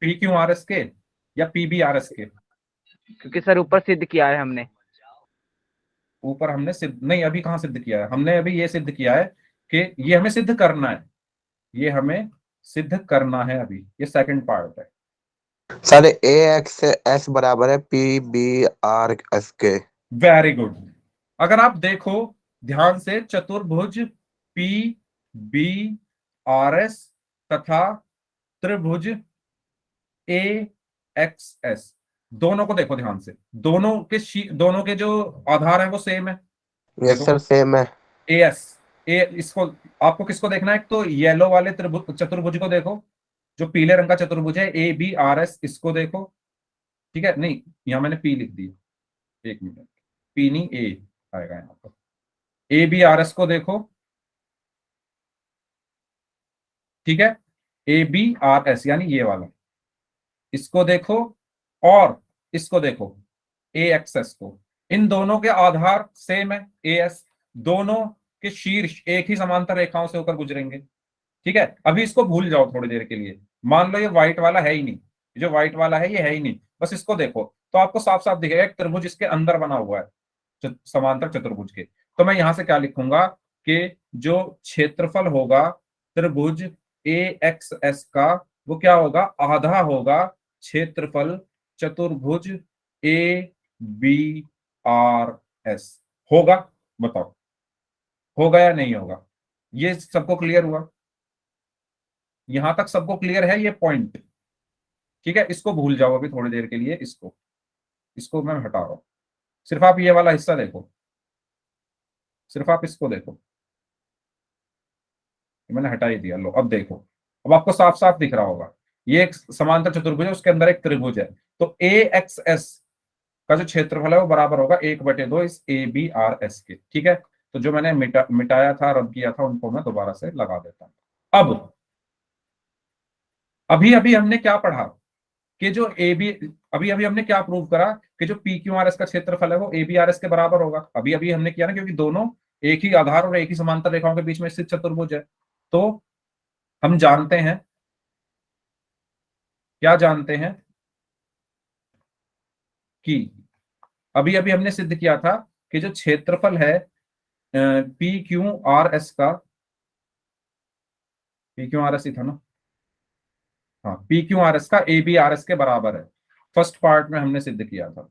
PQRS के या PBRS के? क्योंकि सर ऊपर सिद्ध किया है हमने। ऊपर हमने सिद्ध नहीं, अभी कहाँ सिद्ध किया है, हमने अभी ये सिद्ध किया है कि ये हमें सिद्ध करना है, ये हमें सिद्ध करना है अभी, ये सेकंड पार्ट है। सर AXS बराबर है PBRS के। Very good. अगर आप देखो ध्यान से, चतुर्भुज PBRS तथा त्रिभुज AXS, दोनों को देखो ध्यान से, दोनों के जो आधार है वो सेम है। यस सर, सेम है। AS इसको, आपको किसको देखना है, एक तो येलो वाले चतुर्भुज को देखो, जो पीले रंग का चतुर्भुज है ABRS, इसको देखो। ठीक है, नहीं यहां मैंने P लिख दिया, एक मिनट, P नहीं A आएगा यहाँ पर। ABRS को देखो, ठीक है, ABRS यानी ये वाला, इसको देखो, और इसको देखो AXS को। इन दोनों के आधार सेम है AS, दोनों के शीर्ष एक ही समांतर रेखाओं से होकर गुजरेंगे। ठीक है, अभी इसको भूल जाओ थोड़ी देर के लिए, मान लो ये व्हाइट वाला है ही नहीं, जो व्हाइट वाला है ये है ही नहीं, बस इसको देखो तो आपको साफ साफ दिखेगा एक त्रिभुज इसके अंदर बना हुआ है, समांतर चतुर्भुज के। तो मैं यहां से क्या लिखूंगा कि जो क्षेत्रफल होगा त्रिभुज AXS का, वो क्या होगा, आधा होगा क्षेत्रफल चतुर्भुज ABRS। होगा, बताओ होगा या नहीं होगा? ये सबको क्लियर हुआ? यहां तक सबको क्लियर है ये पॉइंट? ठीक है, इसको भूल जाओ अभी थोड़ी देर के लिए, इसको मैं हटा रहा हूं, सिर्फ आप ये वाला हिस्सा देखो, सिर्फ आप इसको देखो, मैंने हटा ही दिया, लो अब देखो, अब आपको साफ साफ दिख रहा होगा, ये एक समांतर चतुर्भुज है, उसके अंदर एक त्रिभुज है। तो AXS का जो क्षेत्रफल है वो बराबर होगा 1/2 इस ABRS के। ठीक है, तो जो मैंने मिटाया था, रद्द किया था, उनको मैं दोबारा से लगा देता हूं। अब अभी अभी हमने क्या पढ़ा कि जो अभी अभी हमने क्या प्रूव करा कि जो PQRS का क्षेत्रफल है वो ABRS के बराबर होगा। अभी अभी हमने किया ना, क्योंकि दोनों एक ही आधार और एक ही समांतर रेखाओं के बीच में स्थित चतुर्भुज है। तो हम जानते हैं, क्या जानते हैं कि अभी अभी हमने सिद्ध किया था कि जो क्षेत्रफल है PQRS का, PQRS ही था ना, हाँ, PQRS का ABRS के बराबर है, फर्स्ट पार्ट में हमने सिद्ध किया था।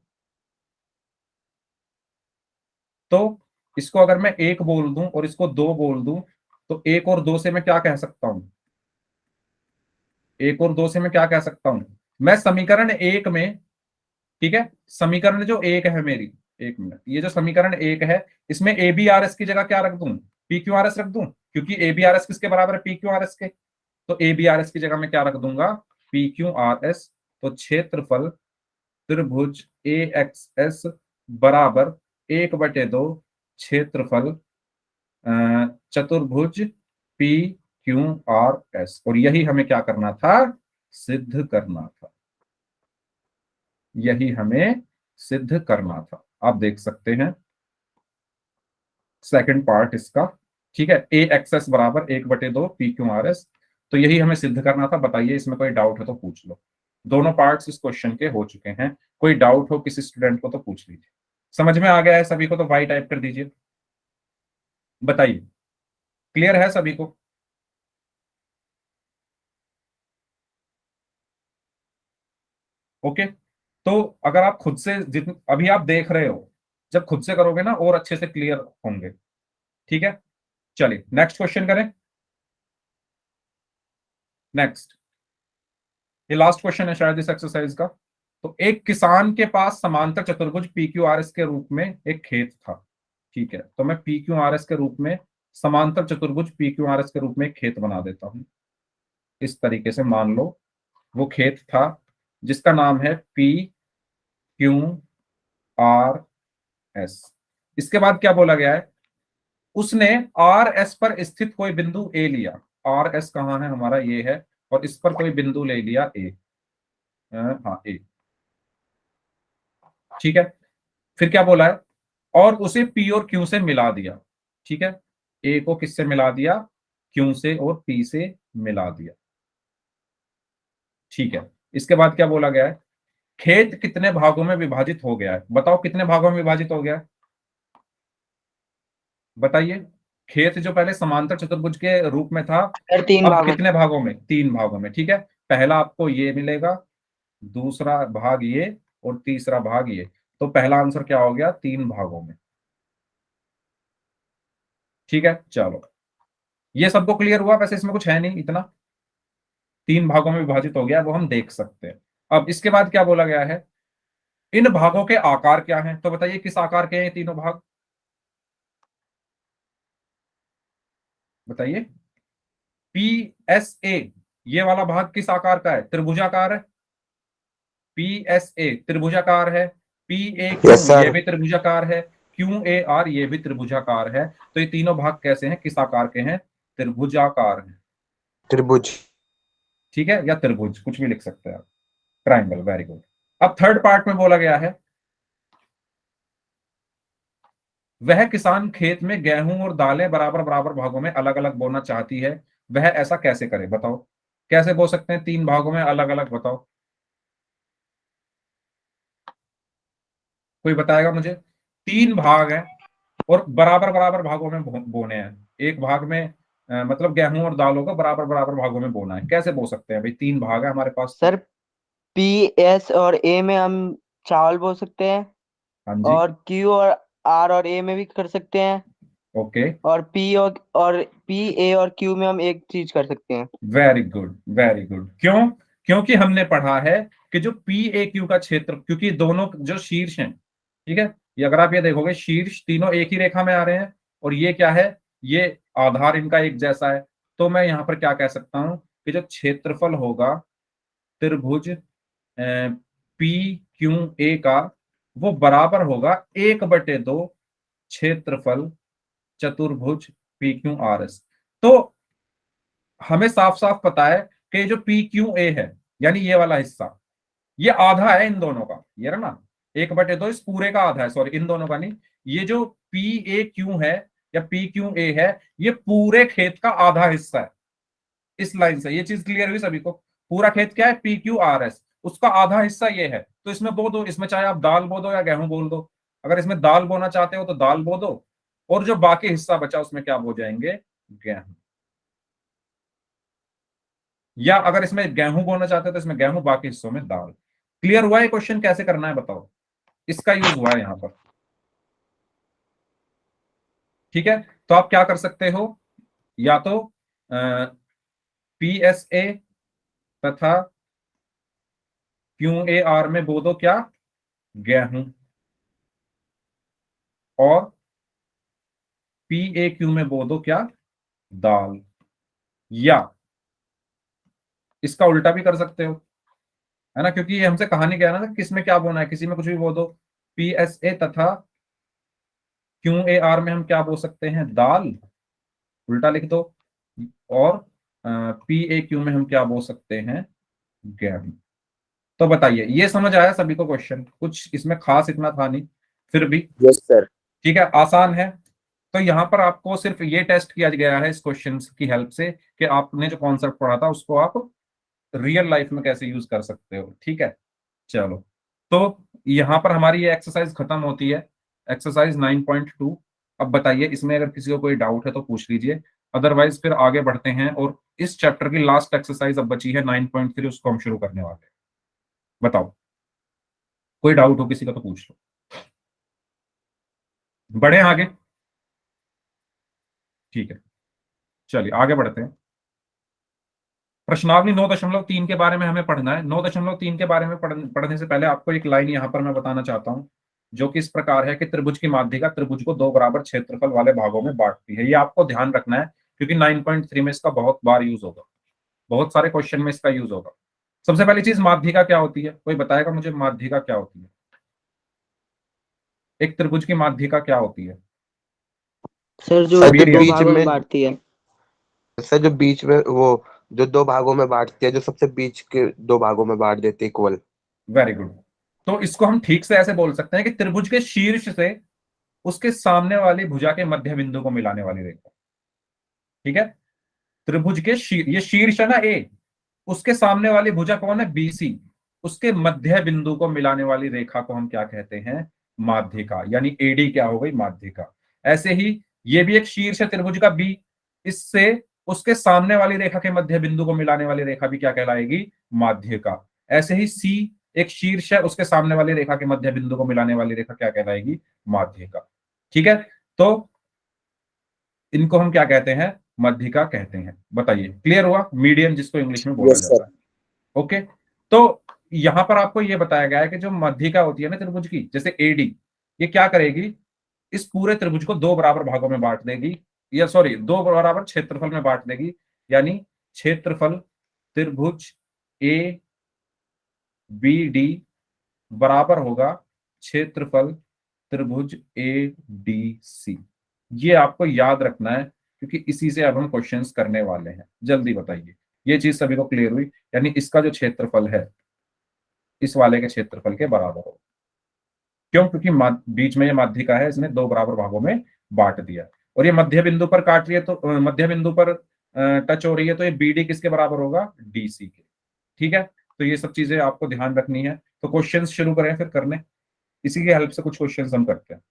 तो इसको अगर मैं 1 बोल दूं और इसको 2 बोल दूं, तो 1 और 2 से मैं क्या कह सकता हूं, 1 और 2 से मैं क्या कह सकता हूं, मैं समीकरण 1 में ठीक है, समीकरण जो एक है मेरी, एक मिनट, ये जो समीकरण एक है इसमें ए बी आर एस की जगह क्या रख दूं, पी क्यू आर एस रख दूं, क्योंकि ए बी आर एस किसके बराबर है, पी क्यू आर एस के। तो ए बी आर एस की जगह मैं क्या रख दूंगा, पी क्यू आर एस। तो क्षेत्रफल त्रिभुज ए एक्स एस बराबर 1/2 क्षेत्रफल चतुर्भुज पी क्यू आर एस। और यही हमें क्या करना था, सिद्ध करना था, यही हमें सिद्ध करना था। आप देख सकते हैं सेकंड पार्ट इसका, ठीक है, ए एक्स एस बराबर 1/2 पी क्यू आर एस। तो यही हमें सिद्ध करना था। बताइए इसमें कोई डाउट है तो पूछ लो। दोनों पार्ट्स इस क्वेश्चन के हो चुके हैं, कोई डाउट हो किसी स्टूडेंट को तो पूछ लीजिए। समझ में आ गया है सभी को तो वाई टाइप कर दीजिए। बताइए, क्लियर है सभी को? ओके। तो अगर आप खुद से जितने अभी आप देख रहे हो, जब खुद से करोगे ना और अच्छे से क्लियर होंगे। ठीक है, चलिए नेक्स्ट क्वेश्चन करें। नेक्स्ट, ये लास्ट क्वेश्चन है शायद इस एक्सरसाइज का। तो एक किसान के पास समांतर चतुर्भुज पी क्यू आर एस के रूप में एक खेत था। ठीक है, तो मैं पी क्यू आर एस के रूप में, समांतर चतुर्भुज पी क्यू आर एस के रूप में एक खेत बना देता हूं। इस तरीके से मान लो वो खेत था जिसका नाम है पी क्यू आर एस। इसके बाद क्या बोला गया है, उसने आर एस पर स्थित कोई बिंदु ए लिया। आर एस कहाँ है हमारा, ये है, और इस पर कोई बिंदु ले लिया ए, हाँ ए। ठीक है, फिर क्या बोला है, और उसे पी और क्यू से मिला दिया। ठीक है, ए को किससे मिला दिया, क्यू से और पी से मिला दिया। ठीक है, इसके बाद क्या बोला गया है, खेत कितने भागों में विभाजित हो गया है। बताओ कितने भागों में विभाजित हो गया है, बताइए। खेत जो पहले समांतर चतुर्भुज के रूप में था, सर 3 अब भागों कितने भागों में, 3 भागों में। ठीक है, पहला आपको ये मिलेगा, दूसरा भाग ये, और तीसरा भाग ये। तो पहला आंसर क्या हो गया, 3 भागों में। ठीक है, चलो ये सबको क्लियर हुआ। वैसे इसमें कुछ है नहीं इतना, 3 भागों में विभाजित हो गया, वो हम देख सकते हैं। अब इसके बाद क्या बोला गया है, इन भागों के आकार क्या हैं। तो बताइए किस आकार के हैं ये तीनों भाग, बताइए। पी एस ए, ये वाला भाग किस आकार का है, त्रिभुजाकार है। पी एस ए त्रिभुजाकार है, पी ए क्यू यस ये सर। भी त्रिभुजाकार है, क्यू ए आर ये भी त्रिभुजाकार है। तो ये तीनों भाग कैसे हैं, किस आकार के हैं, त्रिभुजाकार हैं। त्रिभुज। ठीक है, या त्रिभुज कुछ भी लिख सकते हैं आप, ट्राइंगल, वेरी गुड। अब थर्ड पार्ट में बोला गया है, वह किसान खेत में गेहूं और दालें बराबर बराबर भागों में अलग अलग बोना चाहती है, वह ऐसा कैसे करे। बताओ कैसे बो सकते हैं 3 भागों में अलग अलग, बताओ कोई बताएगा मुझे। 3 भाग हैं और बराबर बराबर भागों में बोने हैं। एक भाग में मतलब गेहूं और दालों को बराबर बराबर भागों में बोना है, कैसे बो सकते हैं भाई, 3 भाग है हमारे पास तो। सर पी एस और ए में हम चावल बोल सकते हैं, हाँ जी, और क्यू और आर और ए में भी कर सकते हैं, ओके, और पी ए और क्यू में हम एक चीज कर सकते हैं। Very good very good. क्यों, क्योंकि हमने पढ़ा है कि जो पी ए क्यू का क्षेत्र, क्योंकि दोनों जो शीर्ष हैं, ठीक है, ये अगर आप ये देखोगे शीर्ष तीनों एक ही रेखा में आ रहे हैं, और ये क्या है, ये आधार इनका एक जैसा है। तो मैं यहां पर क्या कह सकता हूं कि जो क्षेत्रफल होगा त्रिभुज पी क्यू ए का, वो बराबर होगा 1/2 क्षेत्रफल चतुर्भुज पी क्यू आर एस। तो हमें साफ साफ पता है कि जो पी क्यू ए है, यानी ये वाला हिस्सा, ये आधा है इन दोनों का, ये रहा ना, 1/2 इस पूरे का आधा है, सॉरी इन दोनों का नहीं। ये जो पी ए क्यू है या पी क्यू ए है, ये पूरे खेत का आधा हिस्सा है। इस लाइन से ये चीज क्लियर हुई सभी को, पूरा खेत क्या है, पी क्यू आर एस, उसका आधा हिस्सा ये है। तो इसमें बो दो, इसमें चाहे आप दाल बो दो या गेहूं बोल दो। अगर इसमें दाल बोना चाहते हो तो दाल बो दो, और जो बाकी हिस्सा बचा उसमें क्या बो जाएंगे, गेहूं। या अगर इसमें गेहूं बोना चाहते हो तो इसमें गेहूं, बाकी हिस्सों में दाल। क्लियर हुआ ये क्वेश्चन कैसे करना है, बताओ। इसका यूज हुआ है यहां पर। ठीक है, तो आप क्या कर सकते हो, या तो पी एस ए तथा क्यू ए आर में बो दो क्या, गेहूं, और PAQ में बो दो क्या, दाल। या इसका उल्टा भी कर सकते हो, है ना, क्योंकि ये हमसे कहानी कह रहा ना किस में क्या बोना है, किसी में कुछ भी बो दो। PSA तथा QAR में हम क्या बो सकते हैं, दाल, उल्टा लिख दो। और PAQ में हम क्या बो सकते हैं, गेहूं। तो बताइए, ये समझ आया सभी को क्वेश्चन, कुछ इसमें खास इतना था नहीं, फिर भी यस सर। ठीक है, आसान है। तो यहाँ पर आपको सिर्फ ये टेस्ट किया गया है इस क्वेश्चन की हेल्प से कि आपने जो कॉन्सेप्ट पढ़ा था उसको आप रियल लाइफ में कैसे यूज कर सकते हो। ठीक है, चलो, तो यहाँ पर हमारी ये एक्सरसाइज खत्म होती है, एक्सरसाइज 9.2। अब बताइए, इसमें अगर किसी को कोई डाउट है तो पूछ लीजिए, अदरवाइज फिर आगे बढ़ते हैं और इस चैप्टर की लास्ट एक्सरसाइज अब बची है 9.3, उसको हम शुरू करने वाले हैं। बताओ, कोई डाउट हो किसी का तो पूछ लो, बढ़े आगे। ठीक है, चलिए आगे बढ़ते हैं। प्रश्नावली 9.3 के बारे में हमें पढ़ना है। 9.3 के बारे में पढ़ने से पहले आपको एक लाइन यहां पर मैं बताना चाहता हूं, जो कि इस प्रकार है कि त्रिभुज की माध्यिका त्रिभुज को दो बराबर क्षेत्रफल वाले भागों में बांटती है। ये आपको ध्यान रखना है, क्योंकि 9.3 में इसका बहुत बार यूज होगा, बहुत सारे क्वेश्चन में इसका यूज होगा। सबसे पहली चीज, माध्यिका क्या होती है, कोई बताएगा मुझे माध्यिका क्या होती है? एक त्रिभुज की माध्यिका क्या होती है? सर जो सर जो क्राइटेरिया। दो बीच भागों में में, बांटती है। सर जो बीच में वो जो दो भागों में बांटती है, जो सबसे बीच के दो भागों में बांट देती है इक्वल। Very good. तो इसको हम ठीक से ऐसे बोल सकते हैं कि त्रिभुज के शीर्ष से उसके सामने वाली भुजा के मध्य बिंदु को मिलाने वाली रेखा। ठीक है, त्रिभुज के ये शीर्ष है ना ए, उसके सामने वाली भुजा कौन है, BC, उसके मध्य बिंदु को मिलाने वाली रेखा को हम क्या कहते हैं, माध्यिका, यानी AD क्या हो गई, माध्यिका। ऐसे ही ये भी एक शीर्ष है त्रिभुज का B, इससे उसके सामने वाली रेखा के मध्य बिंदु को मिलाने वाली रेखा भी क्या कहलाएगी, माध्यिका। ऐसे ही C एक शीर्ष है, उसके सामने वाली रेखा के मध्य बिंदु को मिलाने वाली रेखा क्या कहलाएगी, माध्यिका। ठीक है, तो इनको हम क्या कहते हैं, मध्यिका कहते हैं। बताइए, क्लियर हुआ, मीडियन जिसको इंग्लिश में बोला यस जाता सर। है। ओके, तो यहां पर आपको यह बताया गया है कि जो मध्यिका होती है ना त्रिभुज की, जैसे AD, ये क्या करेगी, इस पूरे त्रिभुज को दो बराबर भागों में बांट देगी, या सॉरी दो बराबर क्षेत्रफल में बांट देगी। यानी क्षेत्रफल त्रिभुज ABD बराबर होगा क्षेत्रफल त्रिभुज ADC। ये आपको याद रखना है, क्योंकि इसी से अब हम क्वेश्चंस करने वाले हैं। जल्दी बताइए, ये चीज सभी को क्लियर हुई? यानी इसका जो क्षेत्रफल है इस वाले के क्षेत्रफल के बराबर होगा। क्यों? क्योंकि बीच में ये माध्यिका है, इसने दो बराबर भागों में बांट दिया, और ये मध्य बिंदु पर काट रही है, तो मध्य बिंदु पर टच हो रही है, तो ये BD किसके बराबर होगा, DC के। ठीक है, तो ये सब चीजें आपको ध्यान रखनी है। तो क्वेश्चंस शुरू करें फिर करने, इसी की हेल्प से कुछ क्वेश्चंस हम करते हैं।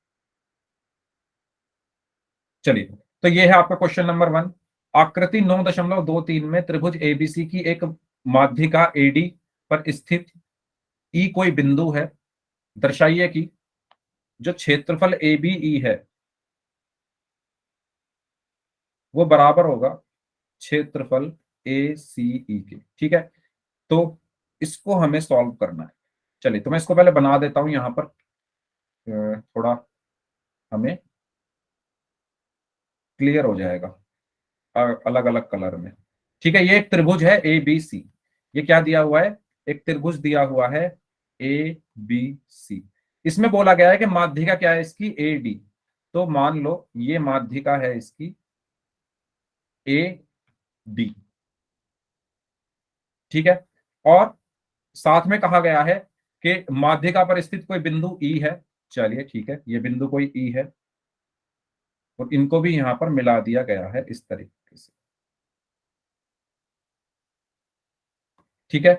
चलिए, तो ये है आपका क्वेश्चन नंबर 1। आकृति 9.23 में त्रिभुज ABC की एक माध्यिका AD पर स्थित E कोई बिंदु है, दर्शाइए कि जो क्षेत्रफल ABE है वो बराबर होगा क्षेत्रफल ACE के। ठीक है, तो इसको हमें सॉल्व करना है। चलिए, तो मैं इसको पहले बना देता हूं यहां पर, थोड़ा हमें क्लियर हो जाएगा अलग अलग कलर में। ठीक है, ये एक त्रिभुज है ABC, ये क्या दिया हुआ है, एक त्रिभुज दिया हुआ है ABC। इसमें बोला गया है कि माध्यिका क्या है इसकी, AD। तो मान लो ये माध्यिका है इसकी AD। ठीक है, और साथ में कहा गया है कि माध्यिका पर स्थित कोई बिंदु E है। चलिए ठीक है, ये बिंदु कोई E है, और इनको भी यहां पर मिला दिया गया है इस तरीके से। ठीक है,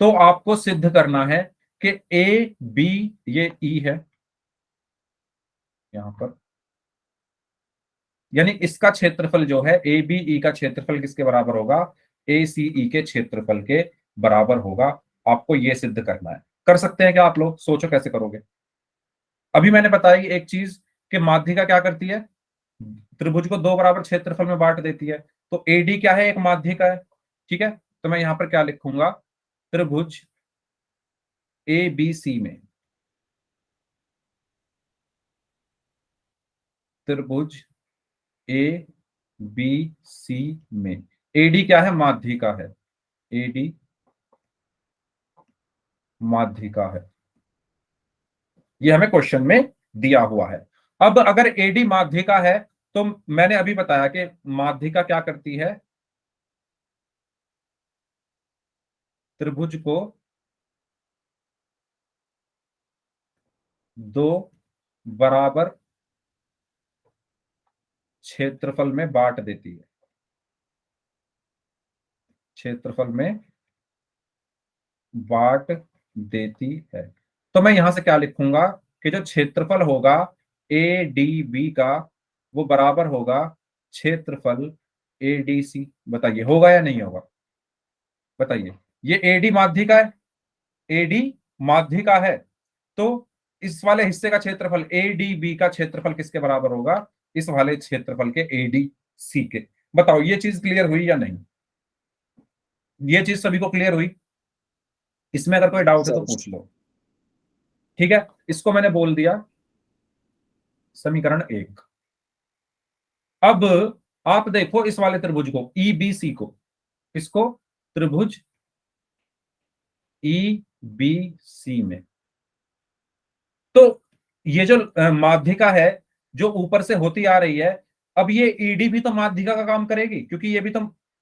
तो आपको सिद्ध करना है कि AB, ये E है यहां पर, यानी इसका क्षेत्रफल जो है ABE का क्षेत्रफल किसके बराबर होगा, ACE के क्षेत्रफल के बराबर होगा। आपको यह सिद्ध करना है। कर सकते हैं क्या आप लोग? सोचो कैसे करोगे। अभी मैंने बताया कि एक चीज कि माध्यिका क्या करती है, त्रिभुज को दो बराबर क्षेत्रफल में बांट देती है। तो AD क्या है, एक माध्यिका है। ठीक है, तो मैं यहां पर क्या लिखूंगा, त्रिभुज ABC में त्रिभुज ए बी सी में एडी क्या है, माध्यिका है, एडी माध्यिका है, ये हमें क्वेश्चन में दिया हुआ है। अब अगर एडी माध्यिका है तो मैंने अभी बताया कि माध्यिका क्या करती है, त्रिभुज को दो बराबर क्षेत्रफल में बांट देती है, क्षेत्रफल में बांट देती है। तो मैं यहां से क्या लिखूंगा कि जो क्षेत्रफल होगा ए डी बी का वो बराबर होगा क्षेत्रफल ए डी सी। बताइए होगा या नहीं होगा, बताइए। ये एडी माध्यिका है, एडी माध्यिका है, तो इस वाले हिस्से का क्षेत्रफल एडीबी का क्षेत्रफल किसके बराबर होगा, इस वाले क्षेत्रफल के एडीसी के। बताओ ये चीज क्लियर हुई या नहीं, ये चीज सभी को क्लियर हुई? इसमें अगर कोई डाउट है तो सर पूछ लो। ठीक है, इसको मैंने बोल दिया समीकरण 1। अब आप देखो इस वाले त्रिभुज को ईबीसी को, इसको त्रिभुज ईबीसी में, तो ये जो माध्यिका है जो ऊपर से होती आ रही है, अब ये ईडी भी तो माध्यिका का काम करेगी, क्योंकि ये भी तो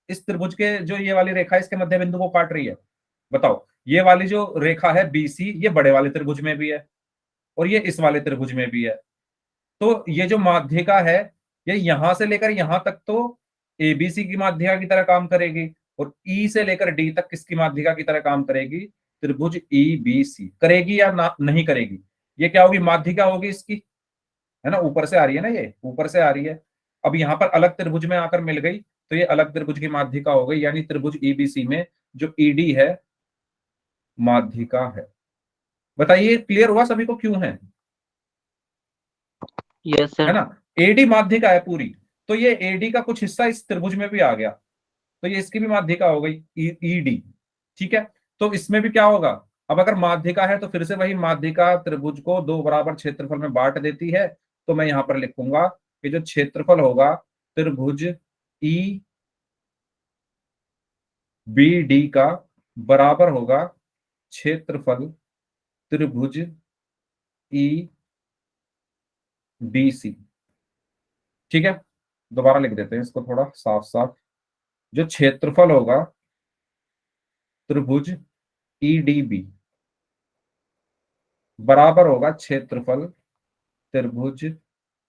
इस त्रिभुज के जो ये वाली रेखा है इसके मध्य बिंदु को काट रही है। बताओ ये वाली जो रेखा है बीसी, ये बड़े वाले त्रिभुज में भी है और ये इस वाले त्रिभुज में भी है। तो ये जो माध्यिका है ये यहां से लेकर यहां तक तो एबीसी की माध्यिका की तरह काम करेगी, और ई से लेकर डी तक किसकी माध्यिका की तरह काम करेगी, त्रिभुज ईबीसी। करेगी या ना, नहीं करेगी? ये क्या होगी, माध्यिका होगी इसकी, है ना, ऊपर से आ रही है ना, ये ऊपर से आ रही है। अब यहाँ पर अलग त्रिभुज में आकर मिल गई तो ये अलग त्रिभुज की माध्यिका हो गई, यानी त्रिभुज ईबीसी में जो ईडी है माध्यिका है। बताइए क्लियर हुआ सभी को क्यों है? यस है सर। ना, एडी माध्यिका है पूरी, तो ये एडी का कुछ हिस्सा इस त्रिभुज में भी आ गया, तो ये इसकी भी माध्यिका हो गई ईडी। ठीक है, तो इसमें भी क्या होगा, अब अगर माध्यिका है तो फिर से वही माध्यिका त्रिभुज को दो बराबर क्षेत्रफल में बांट देती है। तो मैं यहां पर लिखूंगा कि जो क्षेत्रफल होगा त्रिभुज ई बी डी का बराबर होगा क्षेत्रफल त्रिभुज ई डी सी। ठीक है, दोबारा लिख देते हैं इसको थोड़ा साफ साफ। जो क्षेत्रफल होगा त्रिभुज ईडीबी बराबर होगा क्षेत्रफल त्रिभुज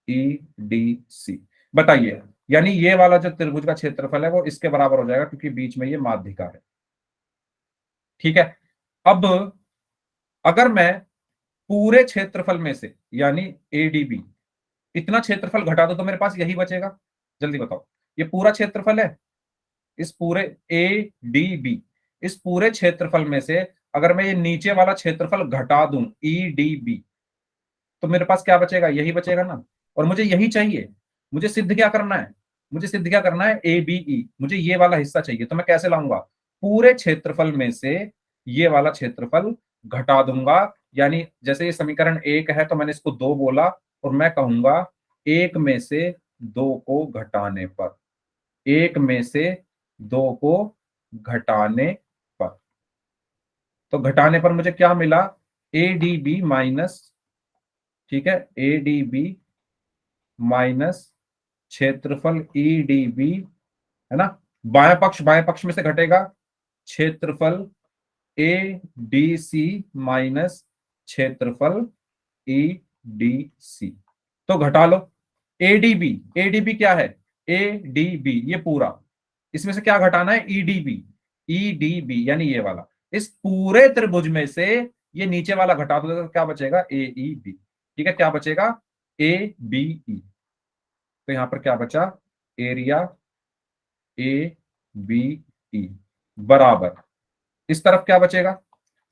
ईडीसी। बताइए, यानी ये वाला जो त्रिभुज का क्षेत्रफल है वो इसके बराबर हो जाएगा क्योंकि बीच में ये माध्यिका है। ठीक है, अब अगर मैं पूरे क्षेत्रफल में से यानी एडीबी इतना क्षेत्रफल घटा दो तो मेरे पास यही बचेगा। जल्दी बताओ, ये पूरा क्षेत्रफल है, इस पूरे ए डी बी, इस पूरे क्षेत्रफल में से अगर मैं ये नीचे वाला क्षेत्रफल घटा दूं ई डी बी, तो मेरे पास क्या बचेगा, यही बचेगा ना। और मुझे यही चाहिए, मुझे सिद्ध क्या करना है, मुझे सिद्ध क्या करना है, ए बी ई, मुझे ये वाला हिस्सा चाहिए। तो मैं कैसे लाऊंगा, पूरे क्षेत्रफल में से ये वाला क्षेत्रफल घटा दूंगा। यानी जैसे ये समीकरण 1 है तो मैंने इसको 2 बोला, और मैं कहूंगा 1 में से 2 को घटाने पर, 1 में से 2 को घटाने पर, तो घटाने पर मुझे क्या मिला, ए डी बी माइनस, ठीक है, ए डी बी माइनस क्षेत्रफल ई डी बी, है ना, बाएं पक्ष में से घटेगा क्षेत्रफल ए डी सी माइनस क्षेत्रफल ई डी सी। तो घटा लो, एडीबी, एडीबी क्या है, एडीबी ये पूरा, इसमें से क्या घटाना है, ईडीबी, ईडीबी यानी ये वाला, इस पूरे त्रिभुज में से ये नीचे वाला घटा दो तो क्या बचेगा, ए ई बी। ठीक है, क्या बचेगा, ए बी ई। तो यहां पर क्या बचा, एरिया ए बी ई बराबर, इस तरफ क्या बचेगा,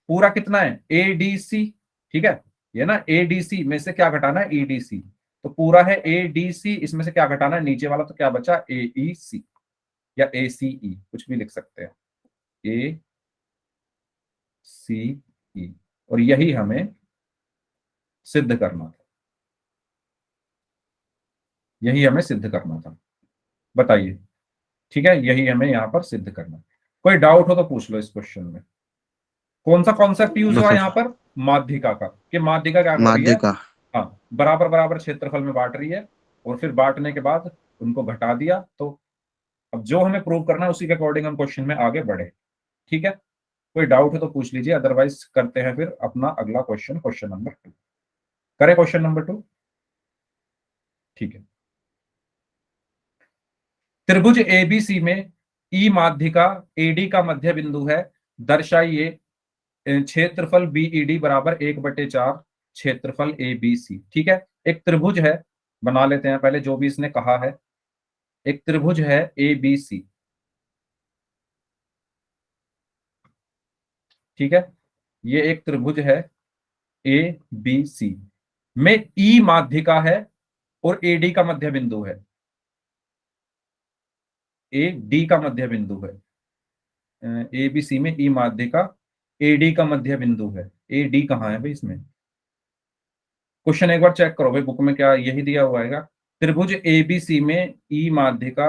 पूरा कितना है, ए डी सी। ठीक है, ये ना ए डी सी में से क्या घटाना है, ई डी सी, तो पूरा है ए डी सी, इसमें से क्या घटाना है नीचे वाला, तो क्या बचा, ए ई सी या ए सी ई, कुछ भी लिख सकते हैं, ए सी ई। और यही हमें सिद्ध करना था। यही हमें सिद्ध करना था, बताइए। ठीक है, यही हमें यहाँ पर सिद्ध करना है। कोई डाउट हो तो पूछ लो इस क्वेश्चन में। कौन सा कॉन्सेप्ट यूज नो हुआ सर। यहाँ पर? माध्यिका का, कि माध्यिका क्या कर रही है? माध्यिका। हाँ, बराबर बराबर क्षेत्रफल में बांट रही है, और फिर बांटने के बाद उनको घटा दिया। तो अब जो हमें प्रूव करना है उसी के अकॉर्डिंग हम क्वेश्चन में आगे बढ़े। ठीक है, कोई डाउट है तो पूछ लीजिए, अदरवाइज करते हैं फिर अपना अगला क्वेश्चन, क्वेश्चन नंबर 2। करें क्वेश्चन नंबर 2? ठीक है। त्रिभुज एबीसी में ई माध्यिका एडी का मध्य बिंदु है, दर्शाइए क्षेत्रफल बीईडी बराबर 1/4 क्षेत्रफल एबीसी। ठीक है, एक त्रिभुज है, बना लेते हैं पहले जो भी इसने कहा है। एक त्रिभुज है एबीसी, ठीक है, ये एक त्रिभुज है ए बी सी में ई माध्यिका है और एडी का मध्य बिंदु है। ए डी का मध्य बिंदु है, ए बी सी में ई माध्यिका, एडी का मध्य बिंदु है। ए डी कहाँ है भाई इसमें? क्वेश्चन एक बार चेक करो भाई, बुक में क्या यही दिया हुआ है? त्रिभुज एबीसी में ई माध्यिका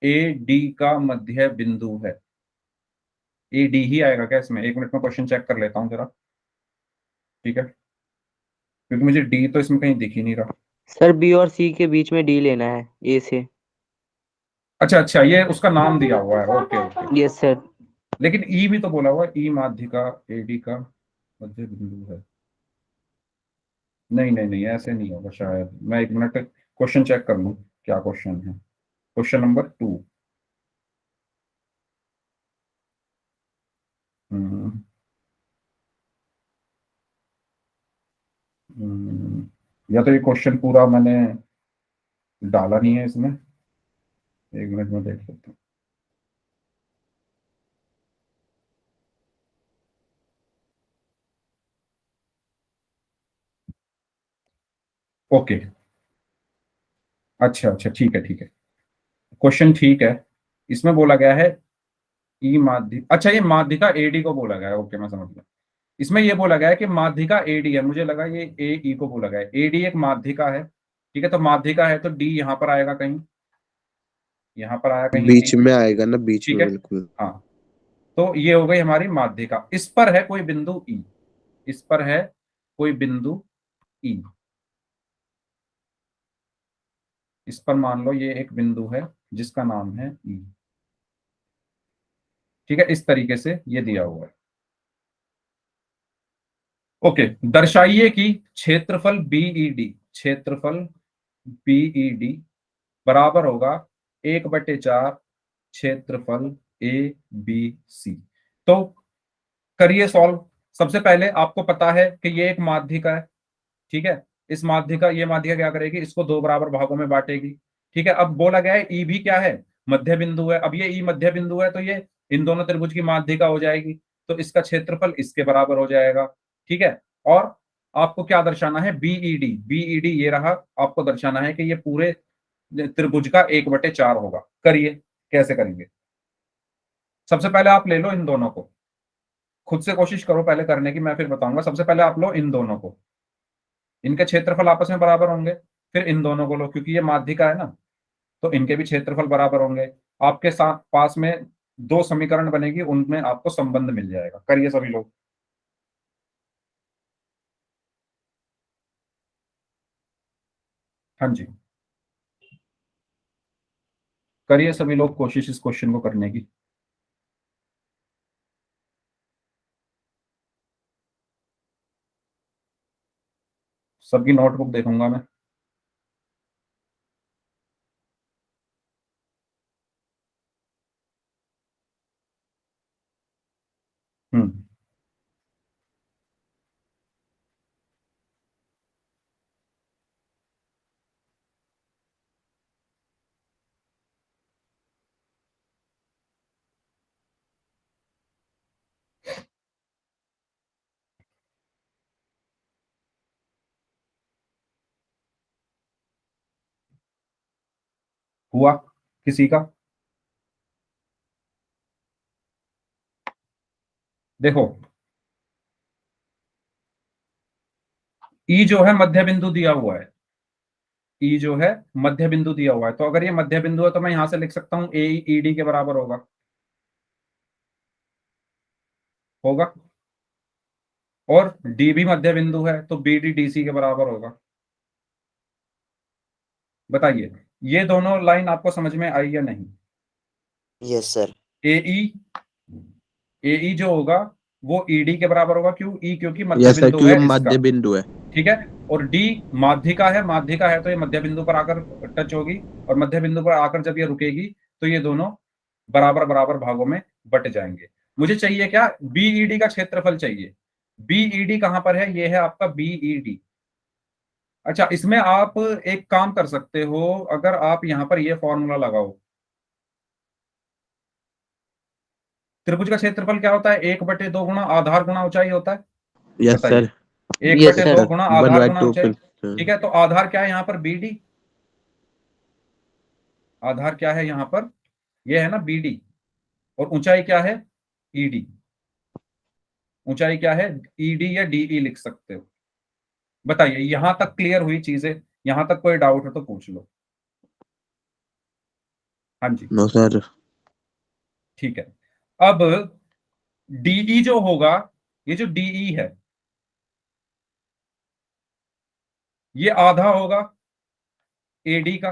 ए डी का मध्य बिंदु है। ए डी ही आएगा क्या इसमें? एक मिनट में क्वेश्चन चेक कर लेता हूँ जरा, ठीक है, क्योंकि मुझे डी तो इसमें कहीं दिख ही नहीं रहा। सर बी और सी के बीच में डी लेना है, ए से। अच्छा अच्छा, ये उसका नाम दिया हुआ है, ओके ओके। Yes sir. लेकिन ई भी तो बोला हुआ है, ई माध्यिका एडी का मध्य बिंदु है। नहीं नहीं नहीं, ऐसे नहीं होगा शायद। मैं एक मिनट क्वेश्चन चेक कर लूँ क्या क्वेश्चन है। Question number 2। या तो ये क्वेश्चन पूरा मैंने डाला नहीं है इसमें, एक मिनट में देख लेता हूँ। ओके, अच्छा अच्छा, ठीक है ठीक है, क्वेश्चन ठीक है। इसमें बोला गया है ई माध्यिका, अच्छा ये माध्यिका एडी को बोला गया है, ओके मैं समझ गया। इसमें ये बोला गया है कि माध्यिका एडी है, मुझे लगा ये ए ई को बोला गया है। एडी एक माध्यिका है, ठीक है, तो माध्यिका है तो डी यहाँ पर आएगा कहीं, यहाँ पर आया कहीं डी, बीच में आएगा ना, बीच ठीक में है। बिल्कुल। हाँ, तो ये हो गई हमारी माध्यिका। इस पर है कोई बिंदु ई, इस पर है कोई बिंदु ई, इस पर मान लो ये एक बिंदु है जिसका नाम है ई, ठीक है, इस तरीके से ये दिया हुआ है। ओके, दर्शाइए कि क्षेत्रफल बीईडी, क्षेत्रफल बीईडी बराबर होगा 1/4 क्षेत्रफल ए बी सी। तो करिए सॉल्व। सबसे पहले आपको पता है कि ये एक माध्यिका है, ठीक है, इस माध्यिका, ये माध्यिका क्या करेगी, इसको दो बराबर भागों में बांटेगी। ठीक है, अब बोला गया है ई भी क्या है, मध्य बिंदु है। अब ये ई मध्य बिंदु है तो ये इन दोनों त्रिभुज की माध्यिका हो जाएगी, तो इसका क्षेत्रफल इसके बराबर हो जाएगा। ठीक है, और आपको क्या दर्शाना है, बीईडी, बीईडी ये रहा, आपको दर्शाना है कि ये पूरे त्रिभुज का 1/4 होगा। करिए, कैसे करेंगे? सबसे पहले आप ले लो इन दोनों को, खुद से कोशिश करो पहले करने की, मैं फिर बताऊंगा। सबसे पहले आप लो इन दोनों को, इनके क्षेत्रफल आपस में बराबर होंगे। फिर इन दोनों को लो, क्योंकि ये माध्यिका है ना, तो इनके भी क्षेत्रफल बराबर होंगे। आपके साथ पास में दो समीकरण बनेगी, उनमें आपको संबंध मिल जाएगा। करिए सभी लोग। हाँ जी, करिए सभी लोग कोशिश इस क्वेश्चन को करने की। सबकी नोटबुक देखूंगा मैं। हम्म, हुआ किसी का? देखो, ई जो है मध्य बिंदु दिया हुआ है, ई जो है मध्य बिंदु दिया हुआ है, तो अगर ये मध्य बिंदु है तो मैं यहां से लिख सकता हूं ए ई डी के बराबर होगा, होगा। और डी भी मध्य बिंदु है तो बी डी डी सी के बराबर होगा। बताइए ये दोनों लाइन आपको समझ में आई या नहीं? Yes sir. ए जो होगा वो ईडी के बराबर होगा, क्यों? ई क्योंकि मध्य यस सर, बिंदु क्योंकि है इसका, मध्य बिंदु है। ठीक है। और डी माध्यिका है, माध्यिका है तो ये मध्य बिंदु पर आकर टच होगी, और मध्य बिंदु पर आकर जब ये रुकेगी तो ये दोनों बराबर बराबर भागों में बट जाएंगे। मुझे चाहिए क्या? बीईडी का क्षेत्रफल चाहिए। बीईडी कहां पर है? ये है आपका बीईडी। अच्छा, इसमें आप एक काम कर सकते हो, अगर आप यहां पर ये फॉर्मूला लगाओ, त्रिभुज का क्षेत्रफल क्या होता है? 1/2 गुणा आधार गुणा ऊंचाई होता है। यस बताइए, सर। 1/2 गुणा आधार गुणा 1/2 ऊंचाई, ठीक है। तो आधार क्या है यहाँ पर? बीडी। आधार क्या है यहाँ पर? ये है ना बीडी। और ऊंचाई क्या है? ईडी। ऊंचाई क्या है? ईडी या डीई लिख सकते हो। बताइए यहां तक क्लियर हुई चीजें? यहां तक कोई डाउट है तो पूछ लो। हाँ जी, नो सर। ठीक है। अब डीई जो होगा, ये जो डीई है ये आधा होगा एडी का।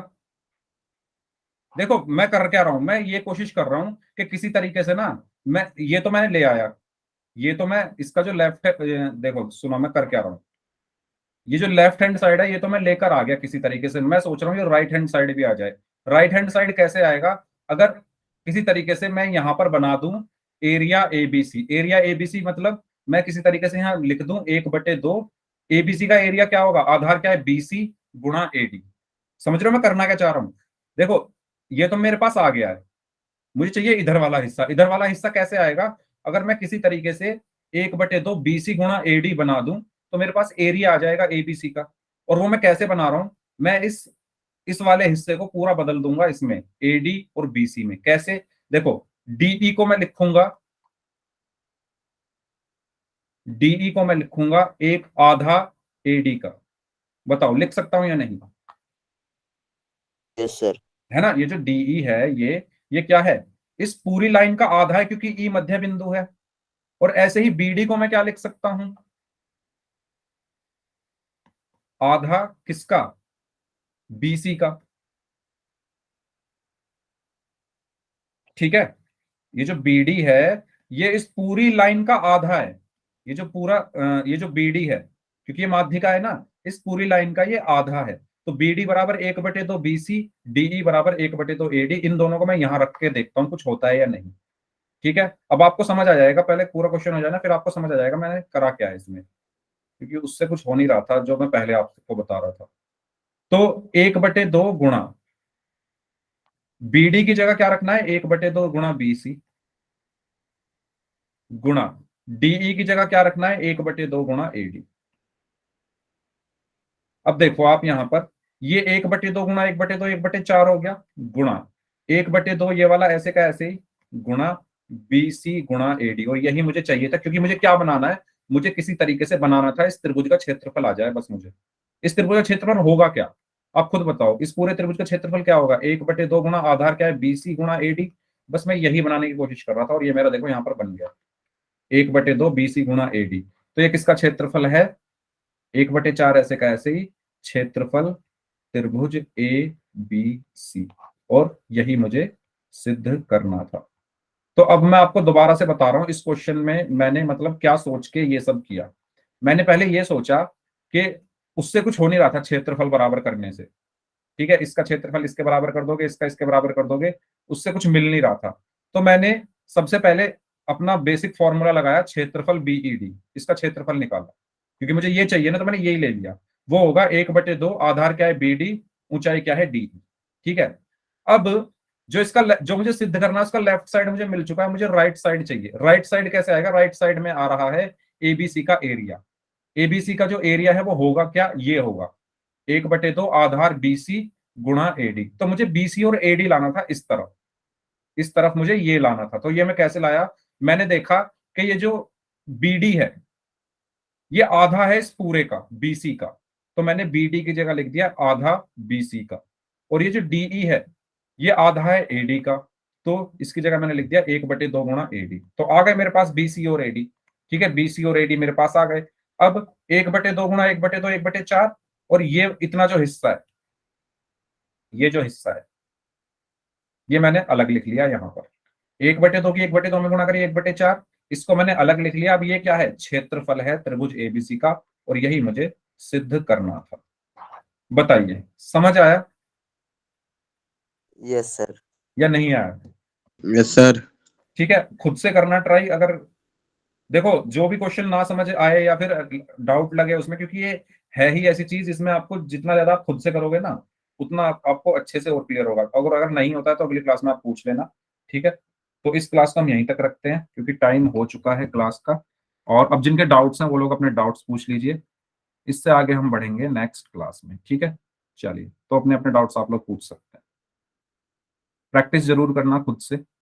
देखो मैं कर क्या रहा हूं, मैं ये कोशिश कर रहा हूं कि किसी तरीके से ना, मैं ये तो मैंने ले आया, ये तो मैं इसका जो लेफ्ट है, देखो सुनो मैं कर क्या रहा हूं, ये जो लेफ्ट हैंड साइड है ये तो मैं लेकर आ गया किसी तरीके से। मैं सोच रहा हूँ ये राइट हैंड साइड भी आ जाए। राइट हैंड साइड कैसे आएगा? अगर किसी तरीके से मैं यहां पर बना दूं एरिया एबीसी। एरिया एबीसी मतलब मैं किसी तरीके से यहां लिख दूं 1/2। एबीसी का एरिया क्या होगा? आधार क्या है? बीसी गुणा एडी। समझ रहे हो मैं करना क्या चाह रहा हूं? देखो ये तो मेरे पास आ गया है, मुझे चाहिए इधर वाला हिस्सा। इधर वाला हिस्सा कैसे आएगा? अगर मैं किसी तरीके से 1/2 बीसी गुणा एडी बना दूं तो मेरे पास एरिया आ जाएगा एबीसी का। और वो मैं कैसे बना रहा हूं? मैं इस वाले हिस्से को पूरा बदल दूंगा इसमें एडी और बीसी में। कैसे? देखो डीई को मैं लिखूंगा, डीई को मैं लिखूंगा एक आधा एडी का। बताओ लिख सकता हूं या नहीं? Yes sir. है ना, ये जो डीई है ये क्या है? इस पूरी लाइन का आधा है क्योंकि ई मध्य बिंदु है। और ऐसे ही बीडी को मैं क्या लिख सकता हूं? आधा किसका? बीसी का। ठीक है, ये जो बीडी है ये इस पूरी लाइन का आधा है। ये जो पूरा ये जो बीडी है, क्योंकि ये माध्यिका है ना, इस पूरी लाइन का ये आधा है। तो बीडी बराबर 1/2 बीसी, डीई बराबर 1/2 एडी। इन दोनों को मैं यहां रख के देखता हूं कुछ होता है या नहीं। ठीक है, अब आपको समझ आ जाएगा, पहले पूरा क्वेश्चन हो जाना फिर आपको समझ आ जाएगा मैंने करा क्या है इसमें, क्योंकि उससे कुछ हो नहीं रहा था जो मैं पहले आपको बता रहा था। तो 1/2 गुणा बीडी की जगह क्या रखना है? 1/2 गुणा बीसी गुणा डीई की जगह क्या रखना है? 1/2 गुणा एडी। अब देखो आप यहां पर ये 1/2 गुणा 1/2 1/4 हो गया, गुणा 1/2 ये वाला ऐसे का ऐसे ही, गुणा बीसी गुणा एडी। और यही मुझे चाहिए था, क्योंकि मुझे क्या बनाना है? मुझे किसी तरीके से बनाना था इस त्रिभुज का क्षेत्रफल आ जाए बस। मुझे इस त्रिभुज का क्षेत्रफल होगा क्या? आप खुद बताओ, इस पूरे त्रिभुज का क्षेत्रफल क्या होगा? 1/2 गुणा आधार क्या है? बीसी गुणा एडी। बस मैं यही बनाने की कोशिश कर रहा था और ये मेरा देखो यहाँ पर बन गया 1/2 बीसी गुणा एडी। तो ये किसका क्षेत्रफल है? 1/4 ऐसे का ऐसे ही, क्षेत्रफल त्रिभुज ए बी सी। और यही मुझे सिद्ध करना था। तो अब मैं आपको दोबारा से बता रहा हूं इस क्वेश्चन में मैंने मतलब क्या सोच के ये सब किया। मैंने पहले ये सोचा कि उससे कुछ हो नहीं रहा था क्षेत्रफल बराबर करने से। ठीक है, इसका क्षेत्रफल इसके बराबर कर दोगे, इसका इसके बराबर कर दोगे, उससे कुछ मिल नहीं रहा था। तो मैंने सबसे पहले अपना बेसिक फॉर्मूला लगाया, क्षेत्रफल बीईडी, इसका क्षेत्रफल निकाला, क्योंकि मुझे ये चाहिए ना, तो मैंने यही ले लिया। वो होगा 1/2, आधार क्या है? बीडी, ऊंचाई क्या है? डी। ठीक है, अब जो मुझे सिद्ध करना है उसका लेफ्ट साइड मुझे मिल चुका है, मुझे राइट साइड चाहिए। राइट साइड कैसे आएगा? राइट साइड में आ रहा है एबीसी का एरिया। एबीसी का जो एरिया है वो होगा क्या? ये होगा 1/2 आधार बीसी गुणा एडी। तो मुझे बीसी और एडी लाना था इस तरफ, इस तरफ मुझे ये लाना था। तो ये मैं कैसे लाया? मैंने देखा कि ये जो बीडी है ये आधा है इस पूरे का, बीसी का। तो मैंने BD की जगह लिख दिया आधा BC का, और ये जो DE है ये आधा है AD का, तो इसकी जगह मैंने लिख दिया 1/2 गुणा AD। तो आ गए मेरे पास BC और AD। ठीक है, BC और AD मेरे पास आ गए। अब 1/2 गुणा 1/2 1/4, और ये इतना जो हिस्सा है, ये जो हिस्सा है ये मैंने अलग लिख लिया यहाँ पर। 1/2 की 1/2 में गुणा करिए 1/4, इसको मैंने अलग लिख लिया। अब ये क्या है, क्षेत्रफल है त्रिभुज ABC का, और यही मुझे सिद्ध करना था। बताइए समझ आया यस सर। या नहीं आया? Yes sir. ठीक है, खुद से करना ट्राई। अगर देखो जो भी क्वेश्चन ना समझ आए या फिर डाउट लगे उसमें, क्योंकि ये है ही ऐसी चीज इसमें आपको जितना ज्यादा आप खुद से करोगे ना उतना आपको अच्छे से और क्लियर होगा। अगर नहीं होता है तो अगली क्लास में आप पूछ लेना। ठीक है, तो इस क्लास को हम यहीं तक रखते हैं क्योंकि टाइम हो चुका है क्लास का। और अब जिनके डाउट्स हैं वो लोग अपने डाउट्स पूछ लीजिए, इससे आगे हम बढ़ेंगे नेक्स्ट क्लास में। ठीक है, चलिए, तो अपने अपने डाउट्स आप लोग पूछ सकते हैं। प्रैक्टिस जरूर करना खुद से।